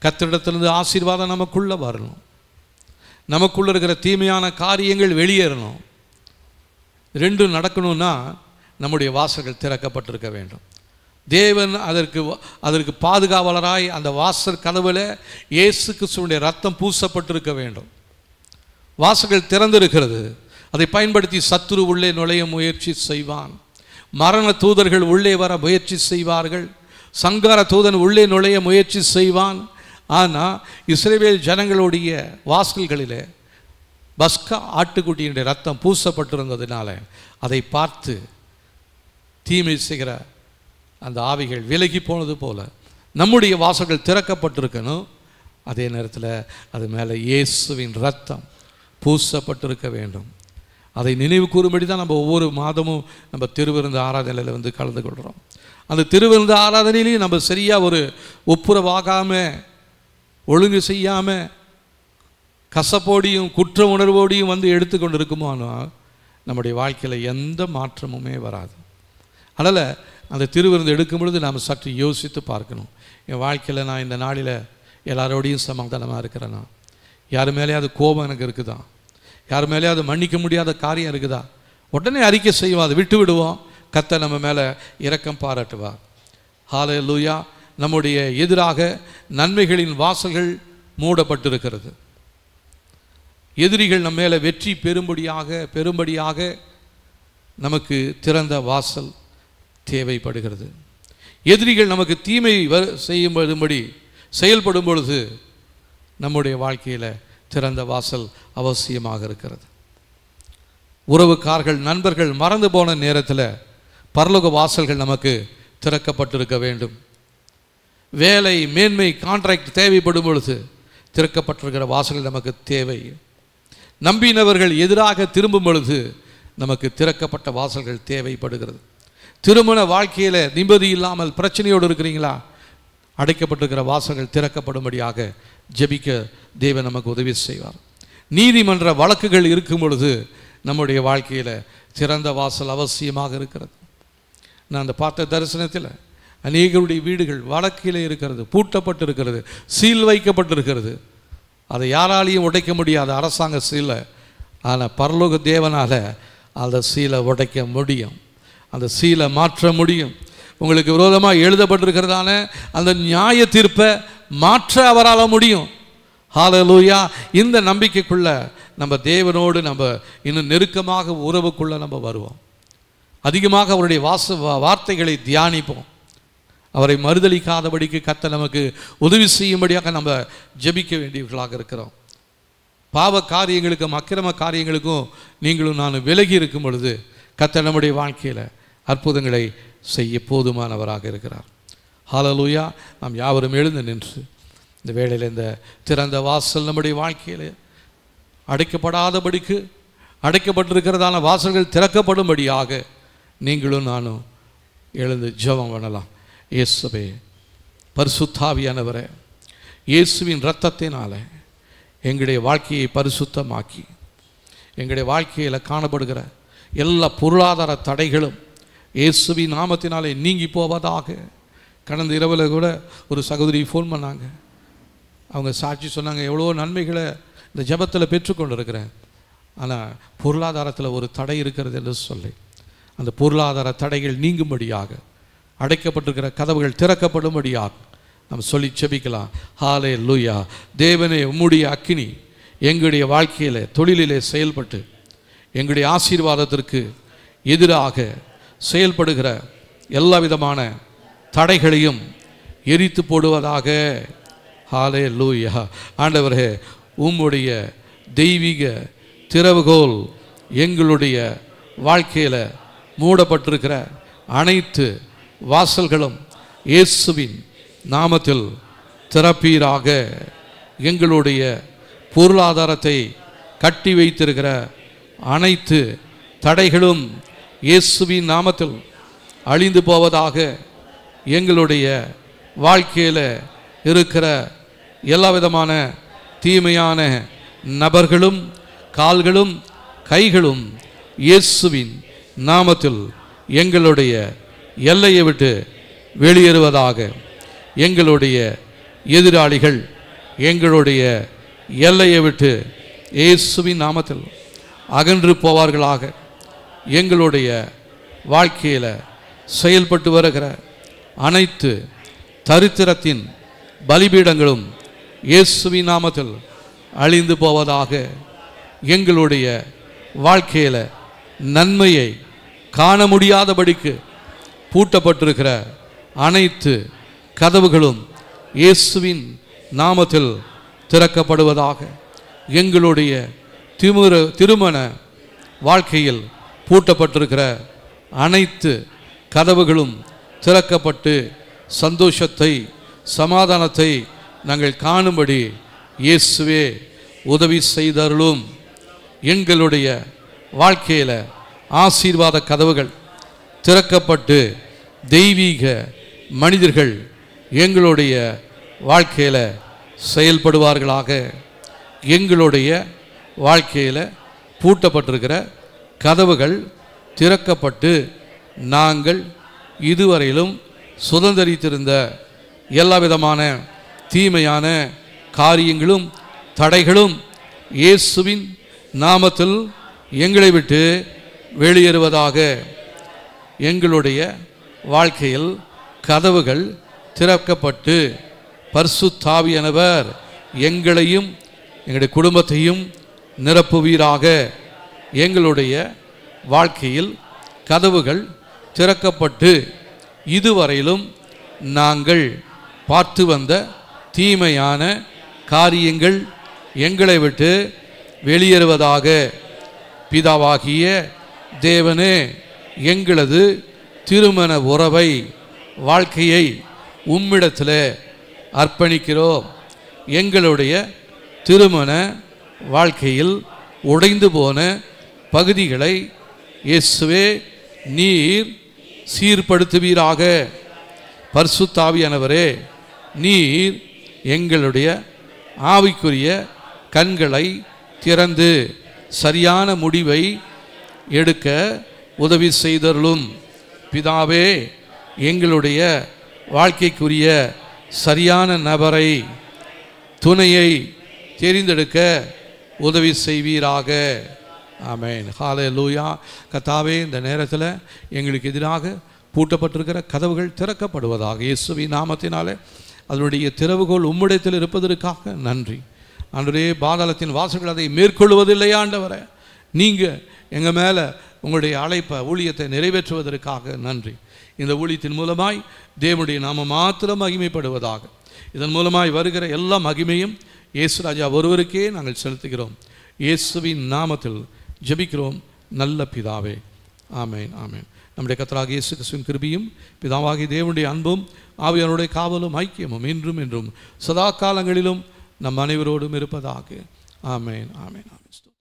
கர்த்தரிடத்திலிருந்து ஆசீர்வாதம் நமக்குள்ளே வரணும், நமக்குள்ளே இருக்கிற தீமையான காரியங்கள் வெளியேறணும். ரெண்டும் நடக்கணும்னா நம்முடைய வாசல்கள் திறக்கப்பட்டிருக்க வேண்டும். தேவன் அதற்கு பாதுகாவலராய் அந்த வாசல் கதவுல இயேசு கிறிஸ்துவினுடைய ரத்தம் பூசப்பட்டிருக்க வேண்டும். வாசல்கள் திறந்திருக்கிறது, அதை பயன்படுத்தி சத்துரு உள்ளே நுழைய முயற்சி செய்வான். மரண தூதர்கள் உள்ளே வர முயற்சி செய்வார்கள், சங்கார தூதன் உள்ளே நுழைய முயற்சி செய்வான். ஆனால் இஸ்ரவேல் ஜனங்களுடைய வாசல்களில் பஸ்கா ஆட்டுக்குட்டியினுடைய ரத்தம் பூசப்பட்டிருந்ததுனால அதை பார்த்து தீமை செய்கிற அந்த ஆவிகள் விலகி போனது போல நம்முடைய வாசல்கள் திறக்கப்பட்டிருக்கணும். அதே நேரத்தில் அது மேலே இயேசுவின் ரத்தம் பூசப்பட்டிருக்க வேண்டும். அதை நினைவு கூறும்படி தான் நம்ம ஒவ்வொரு மாதமும் நம்ம திருவிருந்து ஆராதனையில் வந்து கலந்து கொள்கிறோம். அந்த திருவிருந்து ஆராதனையிலையும் நம்ம சரியாக ஒரு ஒப்புரவாகாமல், ஒழுங்கு செய்யாமல், கசப்போடியும் குற்ற உணர்வோடையும் வந்து எடுத்துக்கொண்டு இருக்குமானால் நம்முடைய வாழ்க்கையில் எந்த மாற்றமுமே வராது. அதனால் அந்த திருவிருந்து எடுக்கும் பொழுது நாம் சற்று யோசித்து பார்க்கணும். என் வாழ்க்கையில் நான் இந்த நாளில் எல்லாரோடையும் சமாதானமாக இருக்கிறேன்னா, யார் மேலேயாவது கோபம் எனக்கு இருக்குதா, யார் மேலேயாவது மன்னிக்க முடியாத காரியம் இருக்குதா, உடனே அறிக்கை செய்வோம், அதை விட்டு விடுவோம். கர்த்தர் நம்ம மேலே இரக்கம் பாராட்டுவார். ஹல்லேலூயா. நம்முடைய எதிராக நன்மைகளின் வாசல்கள் மூடப்பட்டிருக்கிறது. எதிரிகள் நம்ம மேலே வெற்றி பெரும்படியாக நமக்கு திறந்த வாசல் தேவைப்படுகிறது. எதிரிகள் நமக்கு தீமை செய்யும்படி செயல்படும் பொழுது நம்முடைய வாழ்க்கையில் திறந்த வாசல் அவசியமாக இருக்கிறது. உறவுக்காரர்கள், நண்பர்கள் மறந்து போன நேரத்தில் பரலோக வாசல்கள் நமக்கு திறக்கப்பட்டிருக்க வேண்டும். வேலை, மேன்மை, கான்ட்ராக்ட் தேவைப்படும் பொழுது திறக்கப்பட்டிருக்கிற வாசல்கள் நமக்கு தேவை. நம்பினவர்கள் எதிராக திரும்பும் பொழுது நமக்கு திறக்கப்பட்ட வாசல்கள் தேவைப்படுகிறது. திருமண வாழ்க்கையில் நிம்மதி இல்லாமல் பிரச்சனையோடு இருக்கிறீங்களா, அடைக்கப்பட்டிருக்கிற வாசல்கள் திறக்கப்படும்படியாக ஜெபிக்க தேவன் நமக்கு உதவி செய்வார். நீதிமன்ற வழக்குகள் இருக்கும் பொழுது நம்முடைய வாழ்க்கையில் திறந்த வாசல் அவசியமாக இருக்கிறது. நான் அந்த பார்த்த தரிசனத்தில் அநேகருடைய வீடுகள் வழக்கிலே இருக்கிறது, பூட்டப்பட்டு இருக்கிறது, சீல் வைக்கப்பட்டிருக்கிறது. அதை யாராலையும் உடைக்க முடியாது, அரசாங்க சீலை. ஆனால் பரலோக தேவனால் அந்த சீலை உடைக்க முடியும், அந்த சீலை மாற்ற முடியும். உங்களுக்கு விரோதமாக எழுதப்பட்டிருக்கிறதான அந்த நியாய தீர்ப்பை மாற்ற அவரால் முடியும். ஹல்லேலூயா. இந்த நம்பிக்கைக்குள்ள நம்ம தேவனோடு நம்ம இன்னும் நெருக்கமாக உறவுக்குள்ள நம்ம வருவோம். அதிகமாக அவருடைய வார்த்தைகளை தியானிப்போம். அவரை மறுதலிக்காதபடிக்கு கர்த்தர் நமக்கு உதவி செய்யும்படியாக நம்ம ஜெபிக்க வேண்டியவர்களாக இருக்கிறோம். பாவ காரியங்களுக்கும் அக்கிரம காரியங்களுக்கும் நீங்களும் நான் விலகி இருக்கும் பொழுது கர்த்தர் நம்முடைய வாழ்க்கையில் அற்புதங்களை செய்ய போதுமானவராக இருக்கிறார். ஹல்லேலூயா. நாம் யாவரும் எழுந்து நின்று இந்த வேளையில் இந்த திறந்த வாசல் நம்முடைய வாழ்க்கையில் அடைக்கப்படாதபடிக்கு, அடைக்கப்பட்டிருக்கிறதான வாசல்கள் திறக்கப்படும்படியாக நீங்களும் நானும் எழுந்து ஜெபம் பண்ணலாம். இயேசுவே, பரிசுத்தாவியானவரே, இயேசுவின் இரத்தத்தினால எங்களுடைய வாழ்க்கையை பரிசுத்தமாக்கி எங்களுடைய வாழ்க்கையில் காணப்படுகிற எல்லா பொருளாதார தடைகளும் இயேசுவின் நாமத்தினாலே நீங்கி போவதாக. கடந்த இரவில் கூட ஒரு சகோதரி ஃபோன் பண்ணாங்க. அவங்க சாட்சி சொன்னாங்க, எவ்வளோ நன்மைகளை இந்த ஜெபத்தில் பெற்றுக்கொண்டு இருக்கிறேன், ஆனால் பொருளாதாரத்தில் ஒரு தடை இருக்கிறது என்று சொல்லி அந்த பொருளாதார தடைகள் நீங்கும்படியாக, அடைக்கப்பட்டிருக்கிற கதவுகள் திறக்கப்படும்படியாக நம்ம சொல்லி ஜெபிக்கலாம். ஹல்லேலூயா. தேவனே, உம்முடைய அக்கினி எங்களுடைய வாழ்க்கையில் தொழிலிலே செயல்பட்டு எங்களுடைய ஆசீர்வாதத்திற்கு எதிராக செயல்படுகிற எல்லா விதமான தடைகளையும் எரித்து போடுவதாக. ஹல்லேலூயா. ஆண்டவரே, உம்முடைய தெய்வீக திறவுகோல் எங்களுடைய வாழ்க்கையில் மூடப்பட்டிருக்கிற அனைத்து வாசல்களும் இயேசுவின் நாமத்தில் திறப்பீராக. எங்களுடைய பொருளாதாரத்தை கட்டி வைத்திருக்கிற அனைத்து தடைகளும் இயேசுவின் நாமத்தில் அழிந்து போவதாக. எங்களுடைய வாழ்க்கையில் இருக்கிற எல்லா விதமான தீமையான நபர்களும் கால்களும் கைகளும் இயேசுவின் நாமத்தில் எங்களுடைய எல்லையை விட்டு வெளியேறுவதாக. எங்களுடைய எதிராளிகள் எங்களுடைய எல்லையை விட்டு இயேசுவின் நாமத்தில் அகன்று போவார்களாக. எங்களுடைய வாழ்க்கையில் செயல்பட்டு வருகிற அனைத்து தரித்திரத்தின் பலிபீடங்களும் இயேசுவின் நாமத்தில் அழிந்து போவதாக. எங்களுடைய வாழ்க்கையில் நன்மையை காண முடியாதபடிக்கு பூட்டப்பட்டிருக்கிற அனைத்து கதவுகளும் இயேசுவின் நாமத்தில் திறக்கப்படுவதாக. எங்களுடைய திருமண வாழ்க்கையில் பூட்டப்பட்டிருக்கிற அனைத்து கதவுகளும் திறக்கப்பட்டு சந்தோஷத்தை சமாதானத்தை நாங்கள் காணும்படி இயேசுவே உதவி செய்தருளும். எங்களுடைய வாழ்க்கையில் ஆசீர்வாத கதவுகள் திறக்கப்பட்டு தெய்வீக மனிதர்கள் எங்களுடைய வாழ்க்கையில் செயல்படுவார்களாக. எங்களுடைய வாழ்க்கையில் பூட்டப்பட்டிருக்கிற கதவுகள் திறக்கப்பட்டு நாங்கள் இதுவரையிலும் சுதந்திரித்திருந்த எல்லா விதமான தீமையான காரியங்களும் தடைகளும் இயேசுவின் நாமத்தில் எங்களை விட்டு வெளியேறுவதாக. எங்களுடைய வாழ்க்கையில் கதவுகள் திறக்கப்பட்டு பரிசுத்த ஆவியானவர் எங்களையும் எங்களுடைய குடும்பத்தையும் நிரப்புவீராக. எங்களுடைய வாழ்க்கையில் கதவுகள் திறக்கப்பட்டு இதுவரையிலும் நாங்கள் பார்த்து வந்த தீமையான காரியங்கள் எங்களை விட்டு வெளியேறுவதாக. பிதாவாகிய தேவனே, எங்களது திருமண உறவை வாழ்க்கையை உம்மிடத்தில் அர்ப்பணிக்கிறோம். எங்களுடைய திருமண வாழ்க்கையில் உடைந்து போன பகுதிகளை இயேசுவே நீர் சீர்படுத்துவீராக. பரிசுத்த ஆவியானவரே, நீர் எங்களுடைய ஆவிக்குரிய கண்களை திறந்து சரியான முடிவை எடுக்க உதவி செய்தருளும். பிதாவே, எங்களுடைய வாழ்க்கைக்குரிய சரியான நபரை துணையை தெரிந்தெடுக்க உதவி செய்வீராக. ஆமென். ஹல்லேலூயா. கர்த்தாவே, இந்த நேரத்தில் எங்களுக்கு எதிராக பூட்டப்பட்டிருக்கிற கதவுகள் திறக்கப்படுவதாக. இயேசுவின் நாமத்தினாலே அதனுடைய திறவுகோல் உம்மிடத்தில் இருப்பதற்காக நன்றி. ஆண்டவரே, பாதாளத்தின் வாசல்கள் அதை மேற்கொள்வதில்லை. ஆண்டவரே, நீங்கள் எங்கள் மேலே உங்களுடைய அழைப்பை ஊழியத்தை நிறைவேற்றுவதற்காக நன்றி. இந்த ஊழியத்தின் மூலமாய் தேவனுடைய நாமம் மாத்திரம் மகிமைப்படுவதாக. இதன் மூலமாய் வருகிற எல்லா மகிமையும் இயேசு ராஜா ஒருவருக்கே நாங்கள் செலுத்துகிறோம். இயேசுவின் நாமத்தில் ஜெபிக்கிறோம் நல்ல பிதாவே. ஆமென், ஆமென். நம்முடைய கர்த்தராகிய இயேசு கிறிஸ்துவின் கிருபையும் பிதாவாகிய தேவனுடைய அன்பும் ஆவியானவருடைய காவலும் ஐக்கியமும் இன்றும் என்றும் சதா காலங்களிலும் நம் அனைவரோடும் இருப்பதாக. ஆமென், ஆமென், ஆமென்.